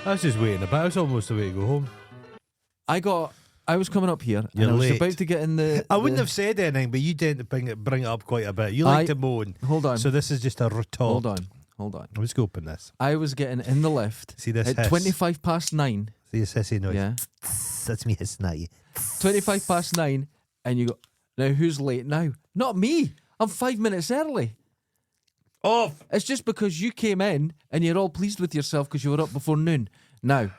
I was just waiting about. I was almost the way to go home. I was coming up here You're and I was late. about to get in the... I wouldn't have said anything, but you did bring it up quite a bit. You like to moan. Hold on. So this is just a retort. Hold on. Let's go open this. I was getting in the lift See this at hiss? 9:25. See this hissy noise? Yeah. That's me hissing at you. 9:25, and you go, now who's late now? Not me. I'm 5 minutes early. Off! It's just because you came in and you're all pleased with yourself because you were up before noon. Now,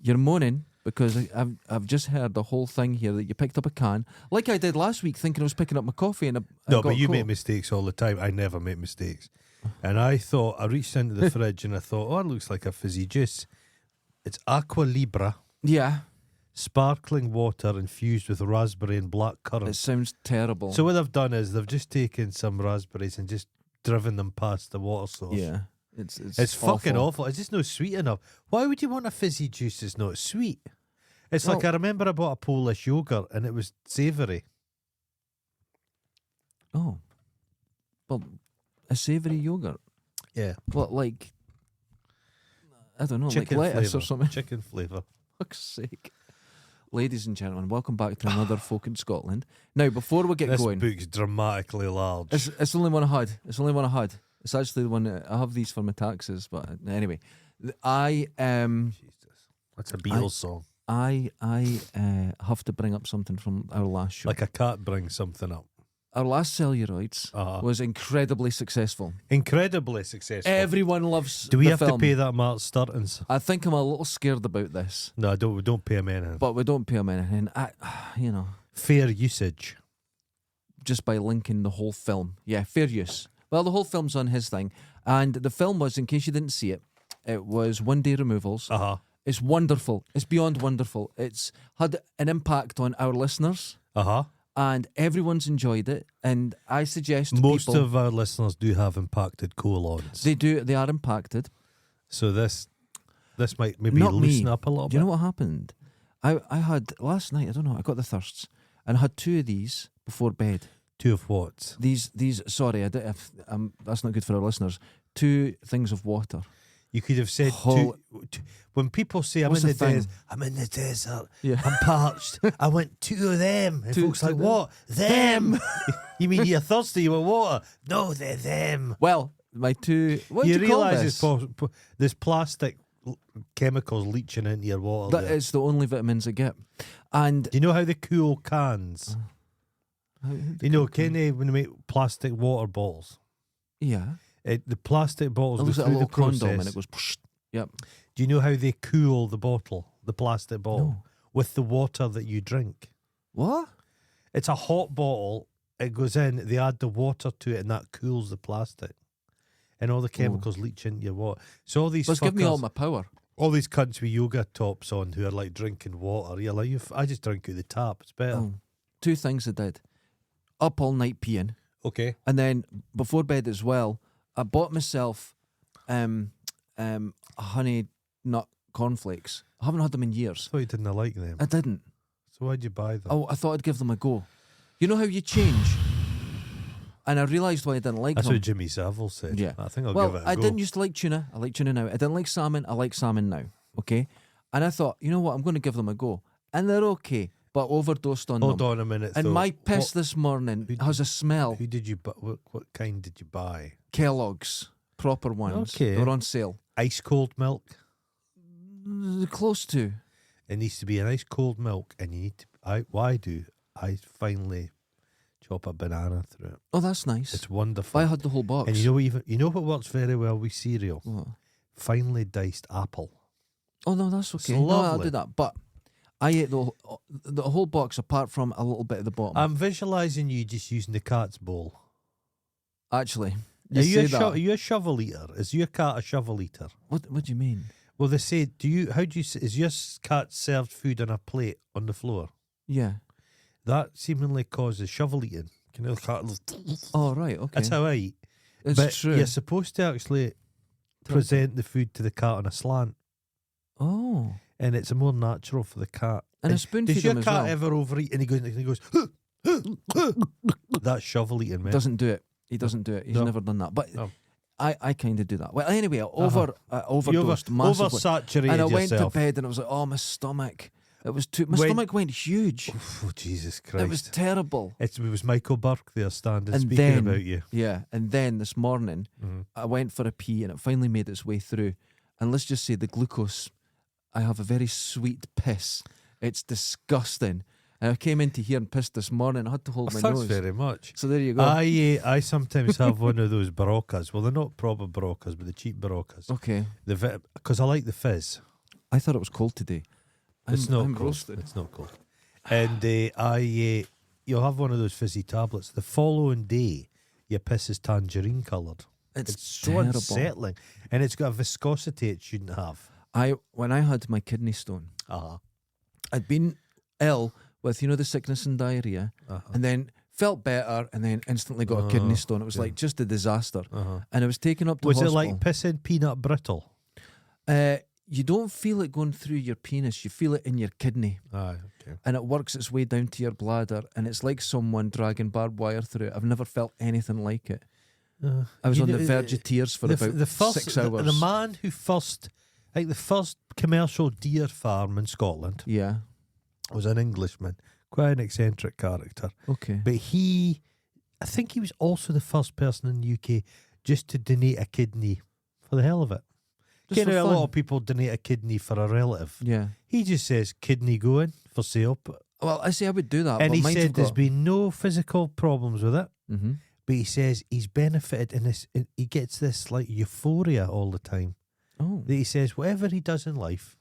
you're moaning because I've just heard the whole thing here that you picked up a can, like I did last week, thinking I was picking up my coffee and I No, got but you cold. make mistakes all the time. I never make mistakes. And I reached into the fridge and I thought, oh, it looks like a fizzy juice. It's Aqua Libra. Yeah. Sparkling water infused with raspberry and black currant. It sounds terrible. So what they've done is they've just taken some raspberries and just driven them past the water source. Yeah. It's fucking awful. It's just not sweet enough. Why would you want a fizzy juice that's not sweet? It's like, I remember I bought a Polish yogurt and it was savoury. Oh. Well, a savoury yogurt. Yeah. What, like, I don't know, Chicken like lettuce flavour. or something? Chicken flavour. Fuck's sake. Ladies and gentlemen, welcome back to another Folk in Scotland. Now, before we get This going, book's dramatically large. it's the only one I had. It's the only one I had. It's actually the one I have these for my taxes, but anyway, I Jesus. That's a Beatles song. I have to bring up something from our last show. Like a cat brings something up. Our last Celluloids was incredibly successful. Incredibly successful. Everyone loves. Do we the have film. to pay that Mark Sturtons? I think I'm a little scared about this, No, we don't pay him anything. but we don't pay him anything. Fair usage. Just by linking the whole film. Yeah, fair use. Well, the whole film's on his thing. And the film was, in case you didn't see it, it was 1 Day Removals. It's wonderful. It's beyond wonderful. It's had an impact on our listeners. And everyone's enjoyed it. And I suggest Most people, of our listeners do have impacted colons. they are impacted. So this might maybe Not loosen me. up a little Do bit. you know what happened? I had last night, I don't know, I got the thirsts. And I had 2 of these before bed. 2 of what? These sorry, that's not good for our listeners. 2 things of water. You could have said when people say I'm in the desert, Yeah. I'm parched, I want 2 of them. And folks like, them. what? Them? You mean you're thirsty, you want water? No, they're them. Well, my 2... What do You you call realise this? there's plastic chemicals leaching into your water. That there. is the only vitamins I get. And... Do you know how they cool cans? You know, can they, when they make plastic water bottles? Yeah. The plastic bottles It go looks like a through the little condom process. and it goes... Psh, yep. Do you know how they cool the bottle, the plastic bottle? No. With the water that you drink. What? It's a hot bottle. It goes in, they add the water to it, and that cools the plastic. And all the chemicals leach into your water. So all these Let's give me all fuckers, my power. all these cunts with yoga tops on who are like drinking water. You're like, I just drink out the tap. It's better. Oh. 2 things I did. Up all night peeing. Okay. And then before bed as well, I bought myself honey nut cornflakes. I haven't had them in years. I thought you didn't like them. I didn't. So why'd you buy them? Oh, I thought I'd give them a go. You know how you change? And I realised why I didn't like That's them. what Jimmy Savile said. Yeah. I think I'll Well, give it a I go. didn't used to like tuna. I like tuna now. I didn't like salmon. I like salmon now. Okay? And I thought, you know what? I'm going to give them a go. And they're okay, but overdosed on Hold them. on a minute. And though. my piss this morning has a smell. Who did you buy? What kind did you buy? Kellogg's. Proper ones. Okay. They're on sale. Ice cold milk? Close to. It needs to be an ice cold milk, and you need to. I finally chop a banana through it. Oh, that's nice. It's wonderful. I had the whole box. And you know what works very well with cereal? What? Finely diced apple. Oh, no, that's okay. It's No, I'll lovely. do that. But I ate the whole box apart from a little bit at the bottom. I'm visualising you just using the cat's bowl. Actually, Are you, say that. are you a shovel eater? Is your cat a shovel eater? What do you mean? Well, they say, is your cat served food on a plate on the floor? Yeah. That seemingly causes shovel eating. Can you cat? Oh, right, okay. That's how I eat. It's but true. You're supposed to actually present the food to the cat on a slant, Oh. and it's more natural for the cat. And a spoon Does feed your him as cat well. ever overeat and he goes that's shovel eating, man. Doesn't do it. He doesn't do it. He's No. never done that. But No. I kind of do that. Well, anyway, I overdosed You massively. oversaturated And I went to yourself. bed and I was like, oh, my stomach. It was too. My stomach went huge. Oh, Jesus Christ. It was terrible. It was Michael Burke there standing And speaking then, about you. Yeah, and then this morning, I went for a pee and it finally made its way through. And let's just say the glucose, I have a very sweet piss. It's disgusting. And I came into here and pissed this morning. I had to hold my Thanks nose. very much. So there you go. I sometimes have one of those Baroccas. Well, they're not proper Baroccas, but the cheap Baroccas. Okay. Because I like the fizz. I thought it was cold today. It's not I'm cold. roasted. It's not cold. And you'll have one of those fizzy tablets. The following day, your piss is tangerine coloured. It's so terrible. unsettling, and it's got a viscosity it shouldn't have. When I had my kidney stone, I'd been ill with the sickness and diarrhea, and then felt better, and then instantly got a kidney stone. It was like just a disaster, and I was taken up to Was hospital. it like pissing peanut brittle? You don't feel it going through your penis, you feel it in your kidney. Okay. And it works its way down to your bladder, and it's like someone dragging barbed wire through it. I've never felt anything like it. I was on the verge of tears for about 6 hours. The man who first, like the first commercial deer farm in Scotland, was an Englishman, quite an eccentric character. Okay. But I think he was also the first person in the UK just to donate a kidney for the hell of it. Just for A fun. lot of people donate a kidney for a relative. Yeah. He just says kidney going for sale. Well, I say I would do that. And but he mine's said have there's got- been no physical problems with it. Mhm. But he says he's benefited in this. He gets this like euphoria all the time. Oh. That he says whatever he does in life,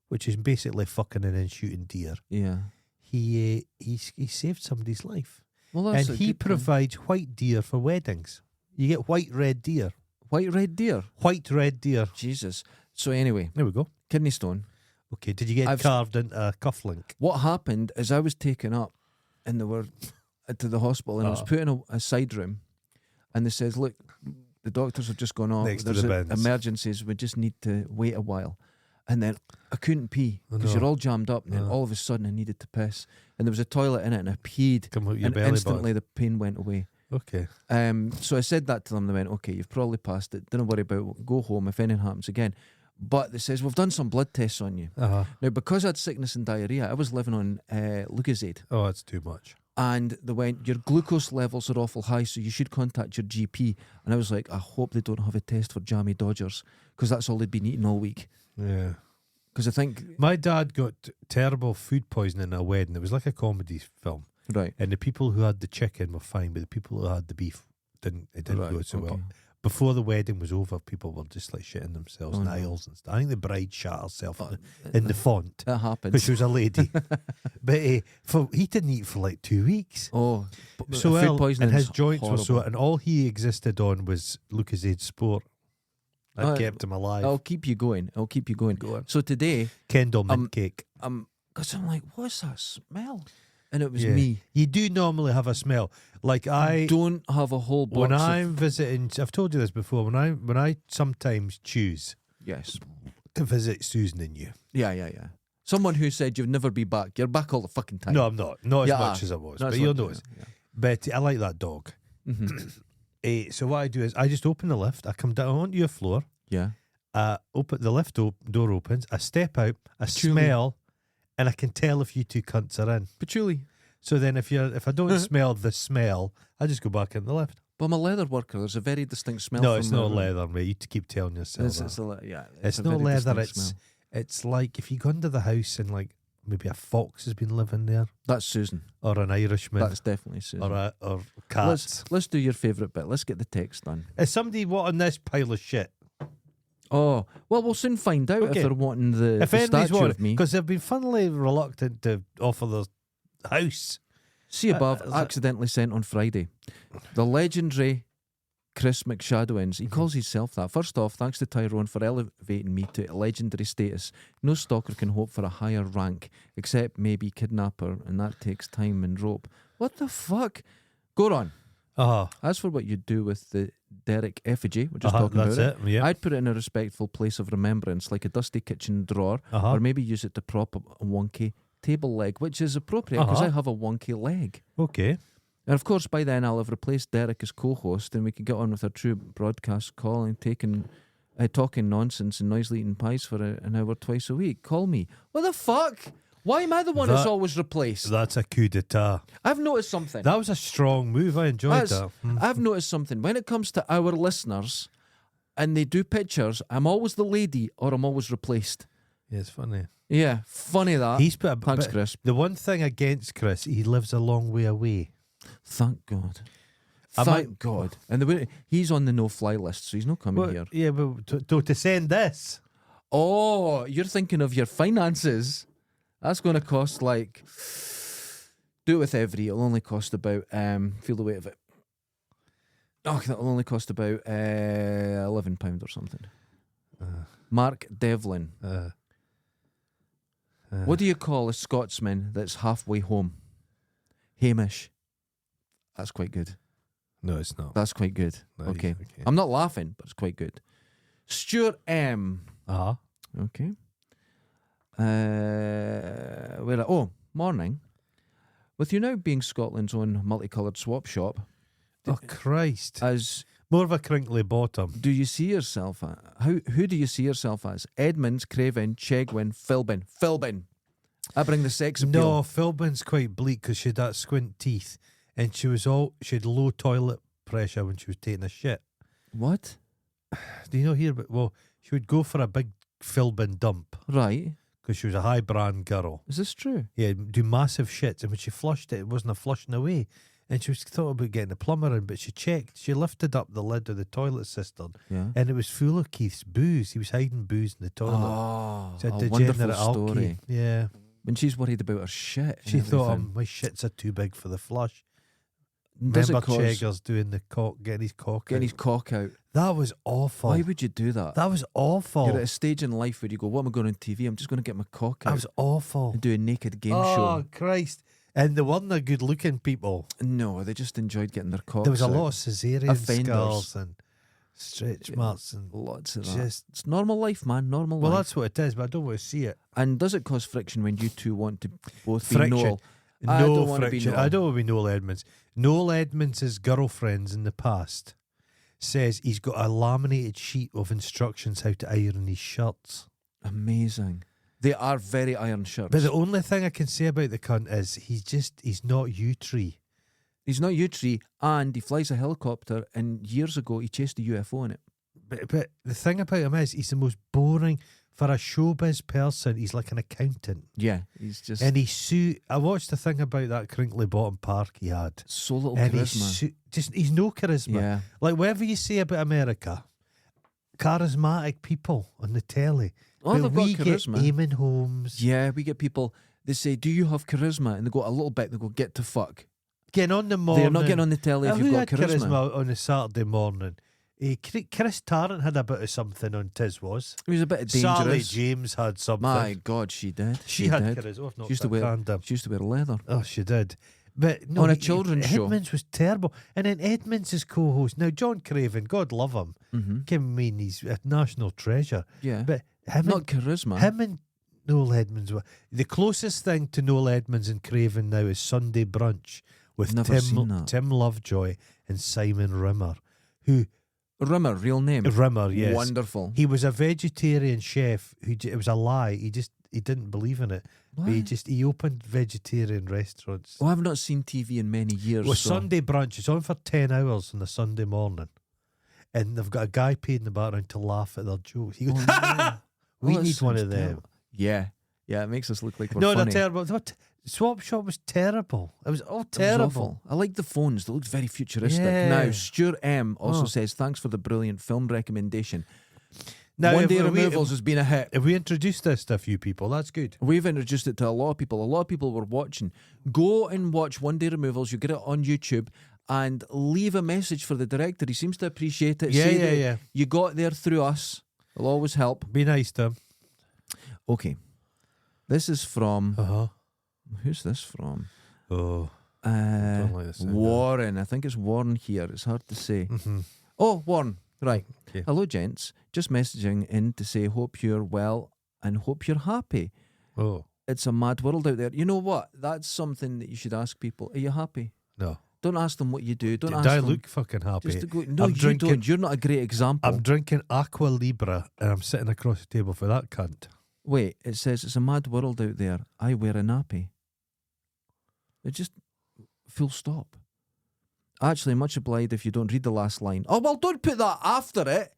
which is basically fucking and then shooting deer, Yeah. he saved somebody's life. Well, that's And a he good point. provides white deer for weddings. You get white red deer. White red deer. White red deer. Jesus. So anyway, There we go. kidney stone. Okay, did you get carved into a cufflink? What happened is I was taken up, and they were to the hospital, and I was put in a side room, and they says, "Look, the doctors have just gone off. Next to There's the bins. emergencies. We just need to wait a while." And then I couldn't pee Oh, because no. you're all jammed up, and then Oh. all of a sudden I needed to piss, and there was a toilet in it, and I peed, Come out your and belly instantly button. the pain went away. Okay. So I said that to them. They went, "Okay, you've probably passed it. Don't worry about it. Go home if anything happens again." But they says, "We've done some blood tests on you." Now, because I had sickness and diarrhea, I was living on Lucozade. Oh, that's too much. And they went, "Your glucose levels are awful high, so you should contact your GP." And I was like, I hope they don't have a test for jammy Dodgers, because that's all they'd been eating all week. Yeah. Because I think... My dad got terrible food poisoning at a wedding. It was like a comedy film. Right. And the people who had the chicken were fine, but the people who had the beef didn't Right, go so well. okay. Before the wedding was over, people were just like shitting themselves Oh, in no. aisles and stuff. I think the bride shot herself in the font That happens. because she was a lady. But he didn't eat for like 2 weeks. Oh, So food ill, and poisoning. his joints were so, horrible. and all he existed on was Lucozade Sport. That Oh, kept him alive. I'll keep you going. I'll keep you going. Go on. So today, Kendall mint cake. because I'm like, what's that smell? And it was Yeah. me. You do normally have a smell. Like I Don't have a whole box when of- I'm visiting, I've told you this before. When I sometimes choose Yes. to visit Susan and you. Yeah. Someone who said you'd never be back. You're back all the fucking time. No, I'm not. Not as Yeah, much as I was, Not but as you'll much, notice. yeah. But I like that dog. Mhm. So what I do is I just open the lift. I come down onto your floor. Yeah. Open the lift door opens. I step out. I Patchouli. smell, and I can tell if you two cunts are in. Patchouli. So then, if I don't smell the smell, I just go back in the lift. But I'm a leather worker. There's a very distinct smell. No, from it's the not room. leather, mate. You keep telling yourself It's, that. it's, a, yeah, It's a not very leather. distinct smell. It's like if you go into the house and like maybe a fox has been living there, That's Susan. or an Irishman, That's definitely Susan. or cats. Let's do your favourite bit. Let's get the text done. Is somebody wanting this pile of shit? Oh, well, we'll soon find out Okay. if they're wanting the If anybody's statue wanting, of me. because they've been funnily reluctant to offer their house. See above, is that- accidentally sent on Friday. The legendary Chris McShadowins. He calls himself that. First off, thanks to Tyrone for elevating me to legendary status. No stalker can hope for a higher rank, except maybe kidnapper, and that takes time and rope. What the fuck? Go on. As for what you do with the Derek effigy, we're just talking that's about it. Yeah. I'd put it in a respectful place of remembrance, like a dusty kitchen drawer, Uh-huh. or maybe use it to prop up a wonky table leg, which is appropriate because Uh-huh. I have a wonky leg. Okay. And of course, by then I'll have replaced Derek as co-host, and we can get on with our true broadcast call and talking nonsense and noisily eating pies for an hour twice a week. Call me. What the fuck? Why am I the one that's always replaced? That's a coup d'etat. I've noticed something. That was a strong move. I enjoyed that. I've noticed something. When it comes to our listeners and they do pictures, I'm always the lady or I'm always replaced. Yeah, it's funny. Yeah, funny that. He's put Thanks, Chris. The one thing against Chris, he lives a long way away. Thank God. Thank God. And he's on the no-fly list, so he's not coming here. Yeah, but to send this. Oh, you're thinking of your finances. That's going to cost like... Do it with every. It'll only cost about... feel the weight of it. Oh, that'll only cost about £11 or something. Mark Devlin. What do you call a Scotsman that's halfway home? Hamish. That's quite good. No, it's not. That's quite good. No, Okay. I'm not laughing, but it's quite good. Stuart M. Uh-huh. Okay. Morning. With you now being Scotland's own multicoloured swap shop. Oh, Christ. As more of a crinkly bottom. Do you see yourself who do you see yourself as? Edmonds, Craven, Chegwin, Philbin. I bring the sex appeal. No, Philbin's quite bleak because she had that squint teeth and she had low toilet pressure when she was taking a shit. What? Do you not hear about... Well, she would go for a big Philbin dump. Right. Because she was a high brand girl. Is this true? Yeah, do massive shits. And when she flushed it, it wasn't a flushing away. And she was thought about getting a plumber in, but she checked. She lifted up the lid of the toilet cistern, and it was full of Keith's booze. He was hiding booze in the toilet. Oh, it's a wonderful alky. story. Yeah. When she's worried about her shit. She thought, my shits are too big for the flush. Does Remember Cheggers doing the getting his cock out? That was awful. Why would you do that? That was awful. You're at a stage in life where you go, what am I going on TV? I'm just going to get my cock out. That was awful. And do a naked game show. Oh, Christ. And they weren't the good looking people. No, they just enjoyed getting their cocks There was a out. lot of cesarean scars and stretch marks and lots of that. It's normal life, man. Normal life. Well, that's what it is, but I don't want to see it. And does it cause friction when you two want to both be Noel? I don't want to be Noel Edmonds. Noel Edmonds' girlfriends in the past says he's got a laminated sheet of instructions how to iron his shirts. Amazing. They are very iron shirts. But the only thing I can say about the cunt is he's not U-Tree. He's not U-Tree, and he flies a helicopter, and years ago he chased a UFO in it. But the thing about him is he's the most boring... For a showbiz person, he's like an accountant. Yeah, he's just... And I watched the thing about that crinkly bottom park he had. So little and charisma. He's no charisma. Yeah. Like whatever you say about America, charismatic people on the telly. Oh, but they've got charisma. Get Eamon Holmes. Yeah, we get people, they say, do you have charisma? And they go a little bit, they go, get to fuck. Getting on the morning. They're not getting on the telly if you've got charisma on a Saturday morning. Chris Tarrant had a bit of something on Tiz was. He was a bit dangerous. Sally James had something. My God, she did. She had charisma. She used to wear leather. Oh, she did. But no, on a children's show. Edmonds was terrible. And then Edmonds' co-host, now John Craven, God love him. I mean, he's a national treasure. Yeah. But charisma. Him and Noel Edmonds were the closest thing to Noel Edmonds and Craven now is Sunday Brunch with Tim Lovejoy and Simon Rimmer, who... Rimmer, real name? Rimmer, yes. Wonderful. He was a vegetarian chef who it was a lie. He didn't believe in it. What? But he opened vegetarian restaurants. Well, I've not seen TV in many years. Well, Sunday Brunch, it's on for 10 hours on a Sunday morning. And they've got a guy paid in the background to laugh at their jokes. He goes, we need one of them. Terrible. Yeah, it makes us look like we're funny. No, they're terrible. Swap Shop was terrible. It was all terrible. Was awful. I like the phones. They look very futuristic. Yeah. Now, Stuart M. also says, thanks for the brilliant film recommendation. Now, One Day Removals has been a hit. If we introduced this to a few people, that's good. We've introduced it to a lot of people. A lot of people were watching. Go and watch One Day Removals. You get it on YouTube and leave a message for the director. He seems to appreciate it. Yeah. You got there through us. It'll always help. Be nice to him. Okay. This is from... Who's this from? Oh, I don't like this Warren. I think it's Warren here. It's hard to say. Oh, Warren. Right. Okay. Hello, gents. Just messaging in to say hope you're well and hope you're happy. Oh. It's a mad world out there. You know what? That's something that you should ask people. Are you happy? No. Don't ask them what you do. Don't ask Do I them. look fucking happy? Just to go, no, you don't. You're not a great example. I'm drinking Aqua Libra and I'm sitting across the table for that cunt. Wait, it says it's a mad world out there. I wear a nappy. It just full stop. Actually, much obliged if you don't read the last line. Oh, well, don't put that after it.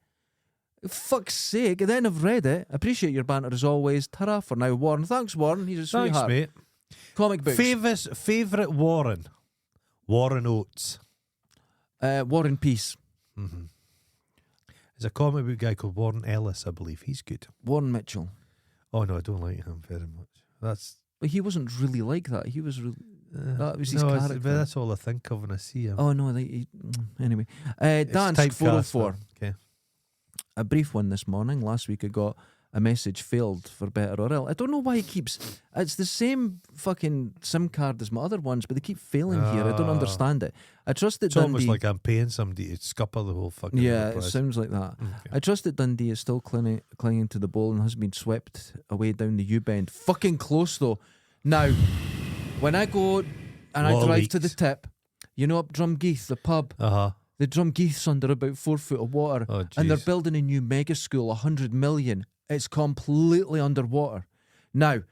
Fuck's sake. Then I've read it. Appreciate your banter as always. Ta-ra for now, Warren. Thanks, Warren. He's a sweetheart. Thanks, mate. Comic books. Favourite Warren? Warren Oates. War and Peace. Mm-hmm. There's a comic book guy called Warren Ellis, I believe. He's good. Warren Mitchell. Oh, no, I don't like him very much. But he wasn't really like that. He was really... that was his character. But that's all I think of when I see him. Oh, no. Anyway. Dance 404. Okay. A brief one this morning. Last week I got a message failed for better or ill. I don't know why it keeps... It's the same fucking SIM card as my other ones, but they keep failing here. I don't understand it. I trust that it's Dundee... almost like I'm paying somebody to scupper the whole fucking... Yeah, enterprise. It sounds like that. Okay. I trust that Dundee is still clinging to the bowl and has been swept away down the U-bend. Fucking close, though. Now, when I go and I drive to the tip, you know up Drumgeath, the pub... Uh-huh. The Drumgeath's under about 4 foot of water, and they're building a new mega school, 100 million. It's completely underwater. Now,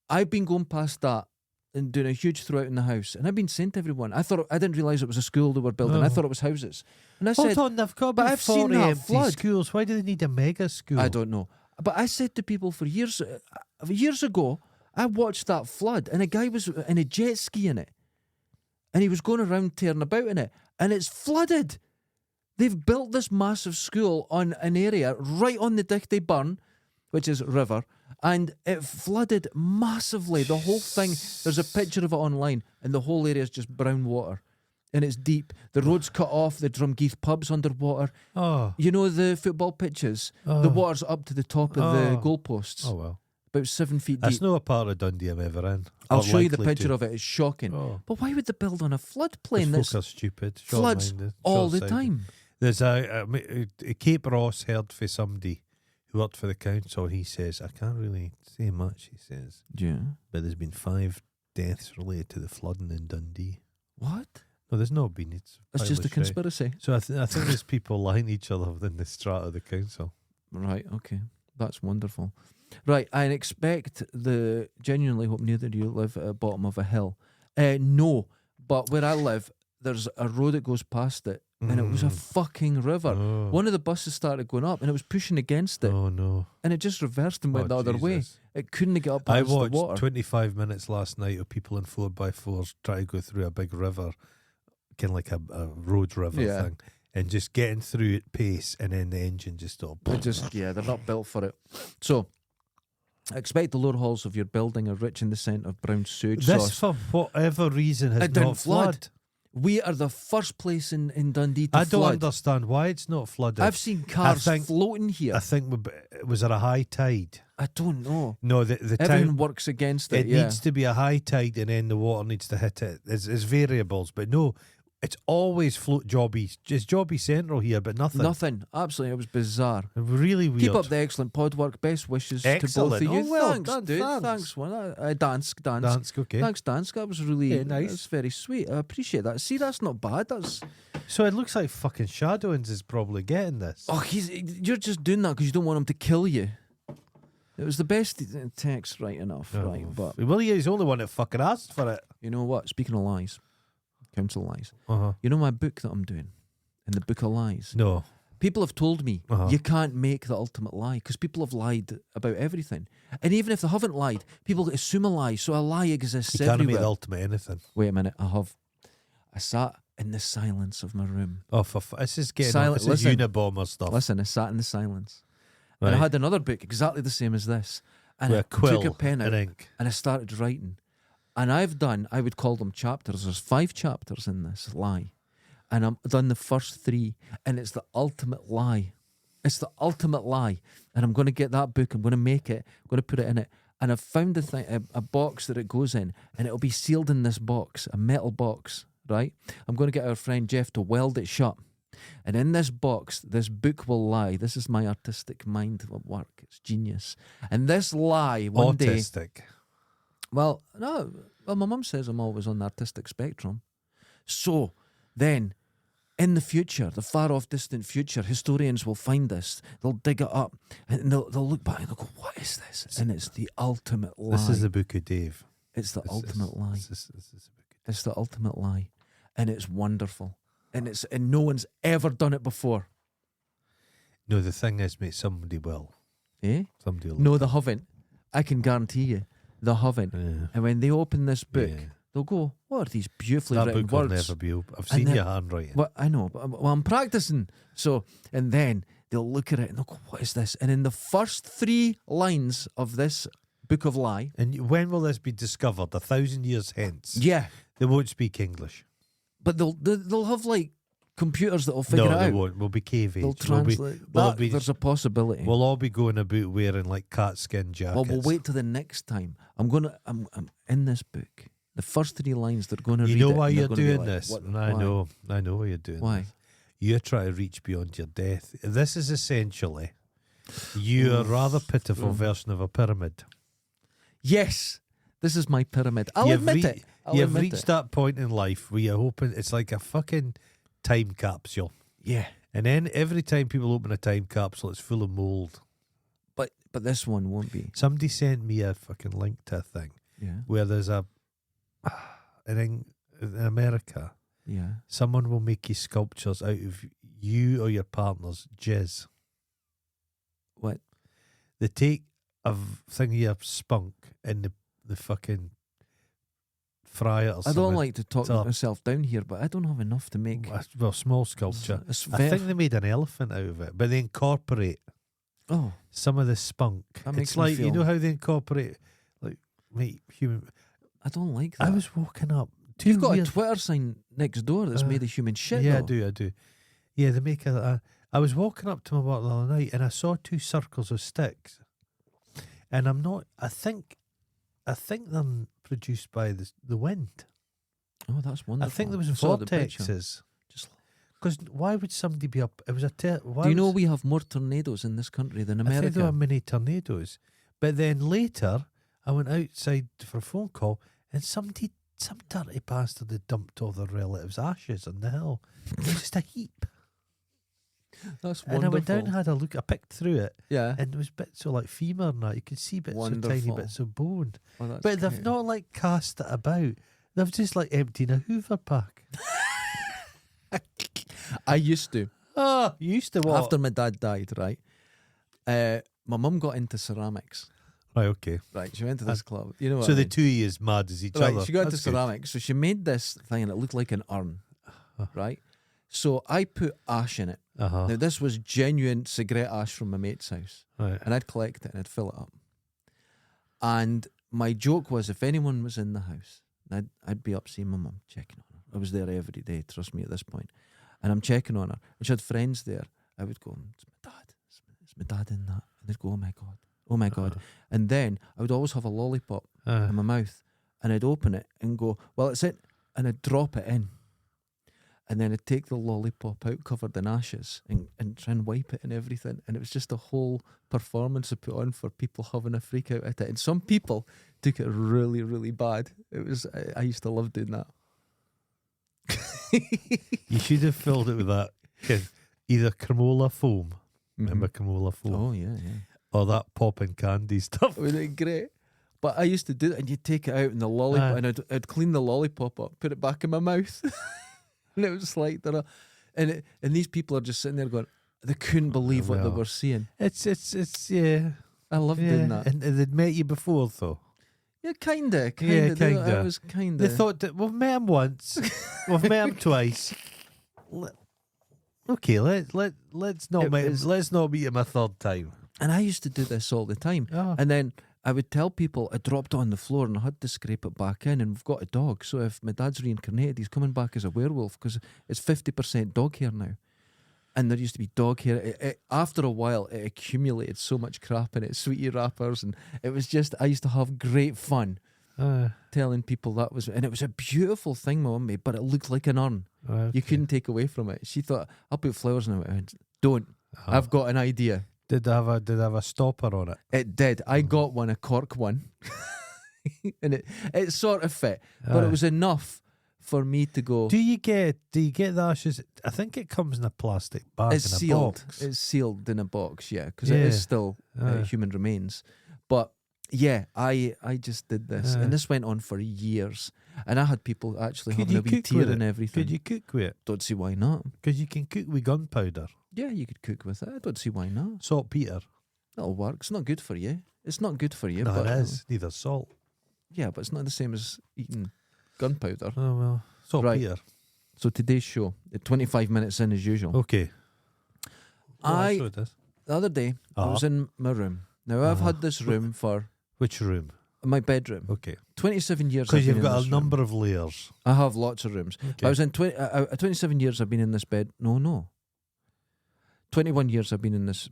I've been going past that and doing a huge throughout in the house, and I've been saying to everyone, I didn't realise it was a school they were building. I thought it was houses. And I said, hold on, they've got but I've seen that empty flood. schools. Why do they need a mega school? I don't know. But I said to people for years ago, I watched that flood, and a guy was in a jet ski in it, and he was going around tearing about in it, and it's flooded. They've built this massive school on an area right on the Dichty Burn, which is river, and it flooded massively. The whole thing, there's a picture of it online, and the whole area is just brown water, and it's deep. The road's cut off, the Drumgeath pub's underwater. Oh. You know the football pitches? Oh. The water's up to the top of the goalposts. Oh, well. About 7 feet deep. That's not a part of Dundee I'm ever in. I'll show you the picture of it. It's shocking. Oh. But why would they build on a floodplain Folk are stupid. floods all the time? There's a Cape Ross heard for somebody who worked for the council. He says, I can't really say much, he says. Yeah. But there's been 5 deaths related to the flooding in Dundee. What? No, there's not been. It's just a conspiracy. So I think there's people lying to each other within the strata of the council. Right, okay. That's wonderful. Right, I expect genuinely hope neither of you live at the bottom of a hill. No, but where I live, there's a road that goes past it, and it was a fucking river. Oh. One of the buses started going up, and it was pushing against it. Oh, no. And it just reversed and went the other way. It couldn't get up I against the watched water. 25 minutes last night of people in 4x4s trying to go through a big river, kind of like a road river thing, and just getting through at pace, and then the engine just stopped. They're not built for it. So, I expect the lower halls of your building are rich in the scent of brown sewage This, sauce. for whatever reason, has It didn't not flood. flooded. We are the first place in Dundee to I don't flood. understand why it's not flooded. I've seen cars floating here. I think, was there a high tide? I don't know. No, the Everything town works against it. It needs to be a high tide, and then the water needs to hit it. It's variables, but no, it's always float jobby. It's jobby central here, but nothing. Nothing. Absolutely, it was bizarre. Really weird. Keep up the excellent pod work. Best wishes to both of you. Oh, well thanks, done, dude. thanks. Thanks, one. Dansk. Okay. Thanks, Dansk. That was really nice. That's very sweet. I appreciate that. See, that's not bad. That's So it looks like fucking Shadowins is probably getting this. you're just doing that because you don't want him to kill you. It was the best text, right enough, right? But well, he's the only one that fucking asked for it. you know what? Speaking of lies, council lies. Uh-huh. You know my book that I'm doing, in the Book of Lies. No. People have told me you can't make the ultimate lie because people have lied about everything, and even if they haven't lied, people assume a lie. So a lie exists You can't everywhere. make the ultimate anything. Wait a minute, I sat in the silence of my room. Oh, this is getting Silent- this is listen. Unabomber stuff. Listen, I sat in the silence, Right. and I had another book exactly the same as this, and With I a quill took a pen out and ink. and I started writing. And I would call them chapters. There's 5 chapters in this lie. And I've done the first 3. And it's the ultimate lie. It's the ultimate lie. And I'm going to get that book. I'm going to make it. I'm going to put it in it. And I've found a box that it goes in. And it'll be sealed in this box, a metal box, right? I'm going to get our friend Jeff to weld it shut. And in this box, this book will lie. This is my artistic mind at work. It's genius. And this lie one day... Autistic. Well, no. Well, my mum says I'm always on the artistic spectrum. So then, in the future, the far off distant future, historians will find this. They'll dig it up and they'll look back and they'll go, what is this? And it's the ultimate lie. This is the Book of Dave. It's the ultimate lie. This is the Book of Dave. It's the ultimate lie. And it's wonderful. And no one's ever done it before. No, the thing is, mate, somebody will. Eh? Somebody will. No, they haven't. I can guarantee you, they haven't. Yeah. And when they open this book, they'll go, what are these beautifully That written book will words? never be open. I've seen your handwriting. Well, I know, but I'm practicing. So, and then they'll look at it and they'll go, what is this? And in the first 3 lines of this book of lie. And when will this be discovered? 1,000 years hence? Yeah. They won't speak English. But they'll have like computers that'll figure it out. No, they won't. We'll be cave age. They'll translate. There's a possibility. We'll all be going about wearing like cat skin jackets. Well, we'll wait till the next time. I'm in this book. The first 3 lines they're going to read. You know it why and you're they're gonna be doing like, this? what, I why? know why you're doing Why? this. You're trying to reach beyond your death. This is essentially your rather pitiful version of a pyramid. Yes, this is my pyramid. I'll admit it. You've reached that point in life where you're hoping it's like a fucking time capsule. Yeah. And then every time people open a time capsule, it's full of mould. But this one won't be. Somebody sent me a fucking link to a thing where there's in America, someone will make you sculptures out of you or your partner's jizz. What? They take a thing of your spunk and the fucking fry it or something. I don't like to talk myself down here, but I don't have enough to make. Well, small sculpture. I think they made an elephant out of it, but they incorporate some of the spunk. It's like, you know how they incorporate, like, mate, human. I don't like that. I was walking up. You've got a Twitter sign next door that's made of human shit. Yeah, though. I do. Yeah, they make I was walking up to my work the other night and I saw 2 circles of sticks. And I think they're produced by the wind. Oh, that's wonderful. I think there was vortexes. Because why would somebody be up? It was do you know we have more tornadoes in this country than America? I think there are many tornadoes. But then later, I went outside for a phone call and some dirty bastard had dumped all their relatives' ashes on the hill. It was just a heap. That's wonderful. And I went down and had a look. I picked through it. Yeah. And it was bits of like femur and that. You could see bits of tiny bits of bone. Oh, but they've not like cast it about. They've just like emptied a Hoover pack. I used to. Oh, you used to what? After my dad died, right? My mum got into ceramics. Right, okay. Right, she went to this club. You know what so I the mean? 2 of you as mad as each right, other. She got into ceramics. So she made this thing and it looked like an urn. Right? So I put ash in it. Now this was genuine cigarette ash from my mate's house. Right. And I'd collect it and I'd fill it up. And my joke was if anyone was in the house, I'd be up seeing my mum, checking on her. I was there every day, trust me at this point. And I'm checking on her. And she had friends there. I would go, it's my dad. Is my dad in that? And they'd go, oh my God. Oh my God. And then I would always have a lollipop in my mouth. And I'd open it and go, well, it's it. And I'd drop it in. And then I'd take the lollipop out covered in ashes and try and wipe it and everything. And it was just a whole performance I put on for people having a freak out at it. And some people took it really, really bad. It was I used to love doing that. You should have filled it with that either cremola foam. Remember cremola foam? Oh, yeah. Or that popping candy stuff. Wasn't it great? But I used to do it and you'd take it out and the lollipop and I'd clean the lollipop up, put it back in my mouth. And it was like and these people are just sitting there going, they couldn't believe what they were seeing. It's yeah. I loved doing that. And they'd met you before though. Yeah, kinda. Yeah, kinda. It was kinda. They thought that we've met him once, we've met him twice. Okay, let's not meet him a third time. And I used to do this all the time. Oh. And then I would tell people I dropped it on the floor and I had to scrape it back in. And we've got a dog, so if my dad's reincarnated, he's coming back as a werewolf because it's 50% dog hair now. And there used to be dog hair. After a while, it accumulated so much crap in it, sweetie wrappers, and it was just, I used to have great fun telling people that was, and it was a beautiful thing my mum made, but it looked like an urn. Okay. You couldn't take away from it. She thought, I'll put flowers in it. I went, don't. I've got an idea. Did it have a stopper on it? It did. I got a cork one, and it sort of fit, but it was enough for me to go. Do you get the ashes? I think it comes in a plastic bag It's in a sealed. box. It's sealed in a box, yeah, because it is still human remains. But yeah, I just did this, and this went on for years, and I had people actually having a wee tear and everything. Could you cook with it? Don't see why not. Because you can cook with gunpowder. Yeah, you could cook with it. I don't see why not. Saltpeter. That'll work. It's not good for you. It's not good for you. No, but it is. Neither salt. Yeah, but it's not the same as eating gunpowder. Oh, well. Saltpeter. Right. So today's show, 25 minutes in as usual. Okay. The other day, I was in my room. Now, I've had this room for... Which room? My bedroom. Okay. 27 years. Because you've got a number of layers. I have lots of rooms. Okay. I was in 27 years I've been in this bed. No. 21 years I've been in this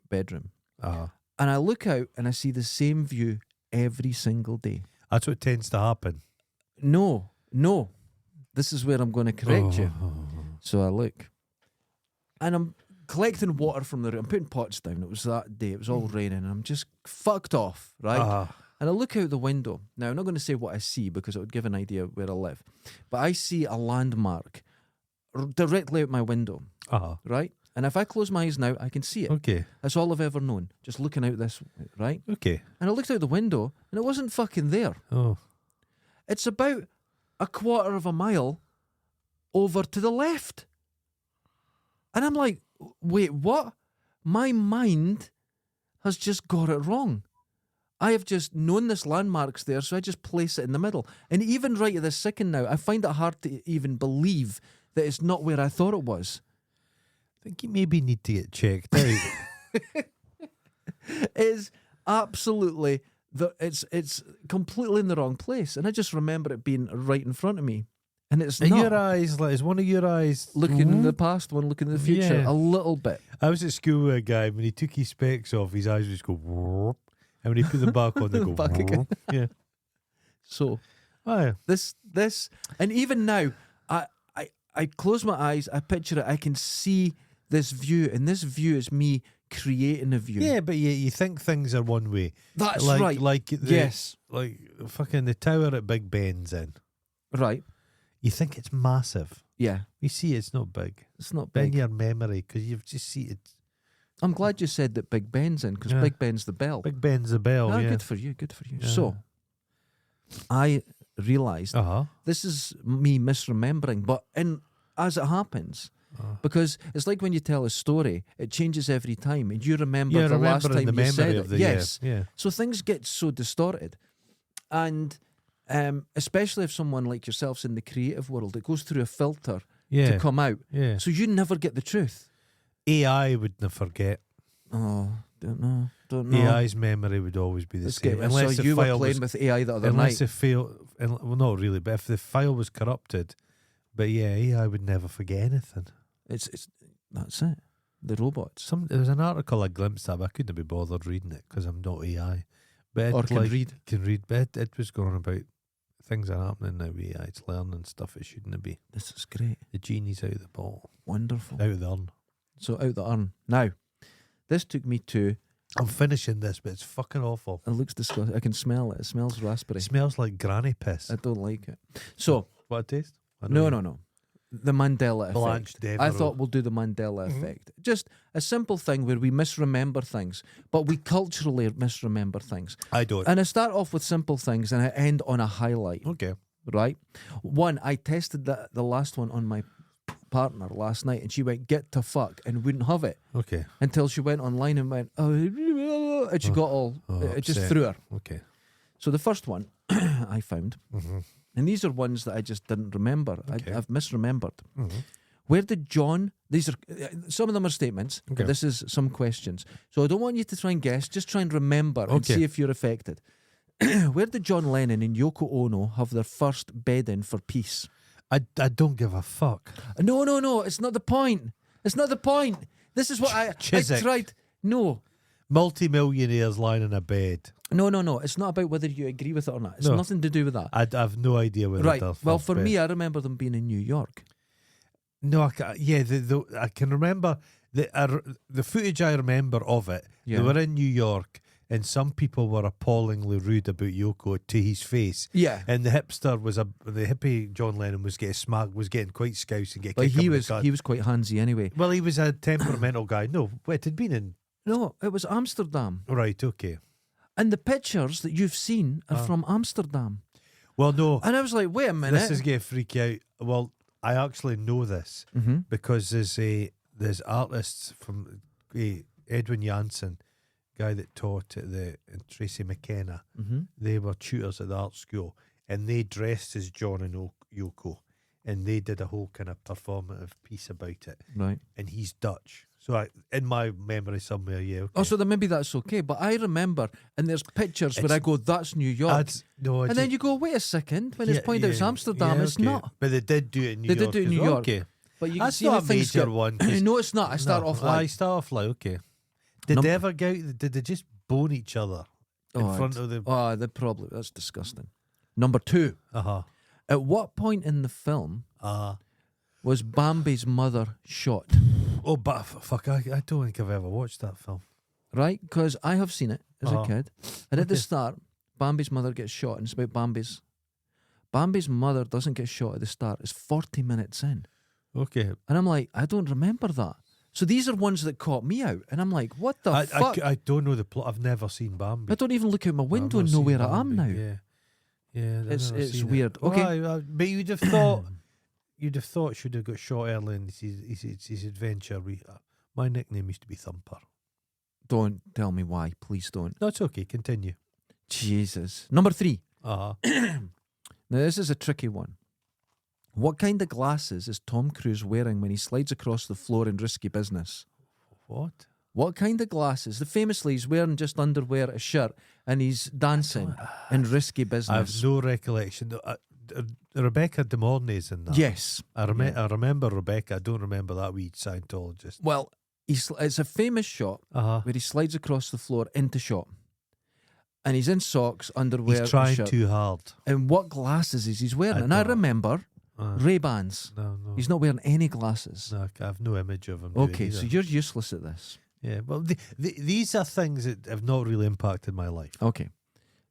bedroom. And I look out and I see the same view every single day. That's what tends to happen. No. This is where I'm going to correct you. So I look. And I'm collecting water from the room. I'm putting pots down. It was that day. It was all raining. And I'm just fucked off, right? And I look out the window. Now, I'm not going to say what I see because it would give an idea where I live. But I see a landmark directly out my window, right? And if I close my eyes now, I can see it. Okay. That's all I've ever known. Just looking out this way, right? Okay. And I looked out the window and it wasn't fucking there. Oh. It's about a quarter of a mile over to the left. And I'm like, wait, what? My mind has just got it wrong. I have just known this landmark's there, so I just place it in the middle. And even right at this second now, I find it hard to even believe that it's not where I thought it was. I think you maybe need to get checked out. It is absolutely it's completely in the wrong place, and I just remember it being right in front of me, and it's not. Your eyes, like, is one of your eyes looking in the past, one looking in the future, a little bit. I was at school with a guy when he took his specs off, his eyes would just go, whoop, and when he put them back on, they go back again. Yeah. So, this, and even now, I close my eyes, I picture it, I can see this view, and this view is me creating a view. Yeah, but you think things are one way. That's like, right. Like yes. Like fucking the tower at Big Ben's in. Right. You think it's massive. Yeah. You see it's not big. It's not big. In your memory, because you've just see it. I'm glad you said that Big Ben's in, because Big Ben's the bell. Big Ben's the bell, yeah. Good for you, good for you. Yeah. So, I realised this is me misremembering, but as it happens... Because it's like when you tell a story, it changes every time, and you remember the last time you said it. Yes. Yeah. So things get so distorted. And especially if someone like yourself's in the creative world, it goes through a filter to come out. Yeah. So you never get the truth. AI would never forget. Oh, don't know. AI's memory would always be the same. Unless so you were playing with AI the other night. Well, not really, but if the file was corrupted, but yeah, AI would never forget anything. It's that's it. The robots. There was an article I glimpsed at, but I couldn't be bothered reading it because I'm not AI. But or can read. Can read. But it was going on about things are happening now with AI. It's learning stuff it shouldn't be. This is great. The genie's out of the bottle. Wonderful. Out of the urn. So out the urn. Now, this took me to... I'm finishing this, but it's fucking awful. It looks disgusting. I can smell it. It smells raspberry. It smells like granny piss. I don't like it. So... What a taste? No. The Mandela Blanche effect. I thought we'll do the Mandela effect. Just a simple thing where we misremember things, but we culturally misremember things. I don't. And I start off with simple things and I end on a highlight. Okay. Right? One, I tested the last one on my partner last night and she went, get to fuck, and wouldn't have it. Okay. Until she went online and went, and she got all, it just threw her. Okay. So the first one I found... And these are ones that I just didn't remember. Okay. I've misremembered. Where did John... These are some of them are statements, but this is some questions. So I don't want you to try and guess. Just try and remember and see if you're affected. Where did John Lennon and Yoko Ono have their first bed-in for peace? I don't give a fuck. No. It's not the point. It's not the point. This is what I tried. No. Multi-millionaires lying in a bed. No. It's not about whether you agree with it or not. It's nothing to do with that. I have no idea where. Right. Well, for me, I remember them being in New York. No, I can remember the footage I remember of it. Yeah. They were in New York, and some people were appallingly rude about Yoko to his face. Yeah. And the hippie John Lennon was getting smacked, was getting quite scouse and getting But kicked he up was the gut. he was quite handsy anyway. Well, he was a temperamental guy. No, it had been in... No, it was Amsterdam. Right, okay. And the pictures that you've seen are from Amsterdam. Well, no. And I was like, wait a minute. This is going to freak you out. Well, I actually know this because there's artists from Edwin Janssen, guy that taught at and Tracy McKenna. They were tutors at the art school, and they dressed as John and Yoko, and they did a whole kind of performative piece about it. Right. And he's Dutch. So in my memory somewhere, yeah. Okay. Oh, so then maybe that's okay. But I remember, and there's pictures where I go, that's New York. And then you go, wait a second, when it's pointed out it's Amsterdam, it's not. But they did do it in New York. They did do it in New York. Okay. But you can That's see not the a major one. No, it's not. I start off like. I start off like, okay. Did they ever get out? Did they just bone each other in front of the... Oh, they probably... That's disgusting. Number 2. At what point in the film was Bambi's mother shot? Oh, but fuck, I don't think I've ever watched that film. Right? Because I have seen it as a kid. And at the start, Bambi's mother gets shot, and it's about Bambi's. Bambi's mother doesn't get shot at the start. It's 40 minutes in. Okay. And I'm like, I don't remember that. So these are ones that caught me out. And I'm like, what the fuck? I don't know the plot. I've never seen Bambi. I don't even look out my window and know where I am now. Yeah. It's weird. Okay. But you'd have thought should have got shot early in his adventure. My nickname used to be Thumper. Don't tell me why. Please don't. No, it's okay. Continue. Jesus. Number 3. Now, this is a tricky one. What kind of glasses is Tom Cruise wearing when he slides across the floor in Risky Business? What? What kind of glasses? Famously, he's wearing just underwear, a shirt, and he's dancing in Risky Business. I have no recollection. Rebecca De Mornay's in that. Yes. I remember Rebecca. I don't remember that wee Scientologist. Well, it's a famous shot where he slides across the floor into shot. And he's in socks, underwear, He's trying shirt. too hard. And what glasses is he wearing? I remember Ray-Bans. No. He's not wearing any glasses. No, I have no image of him. Okay, so you're useless at this. Yeah, well, these are things that have not really impacted my life. Okay.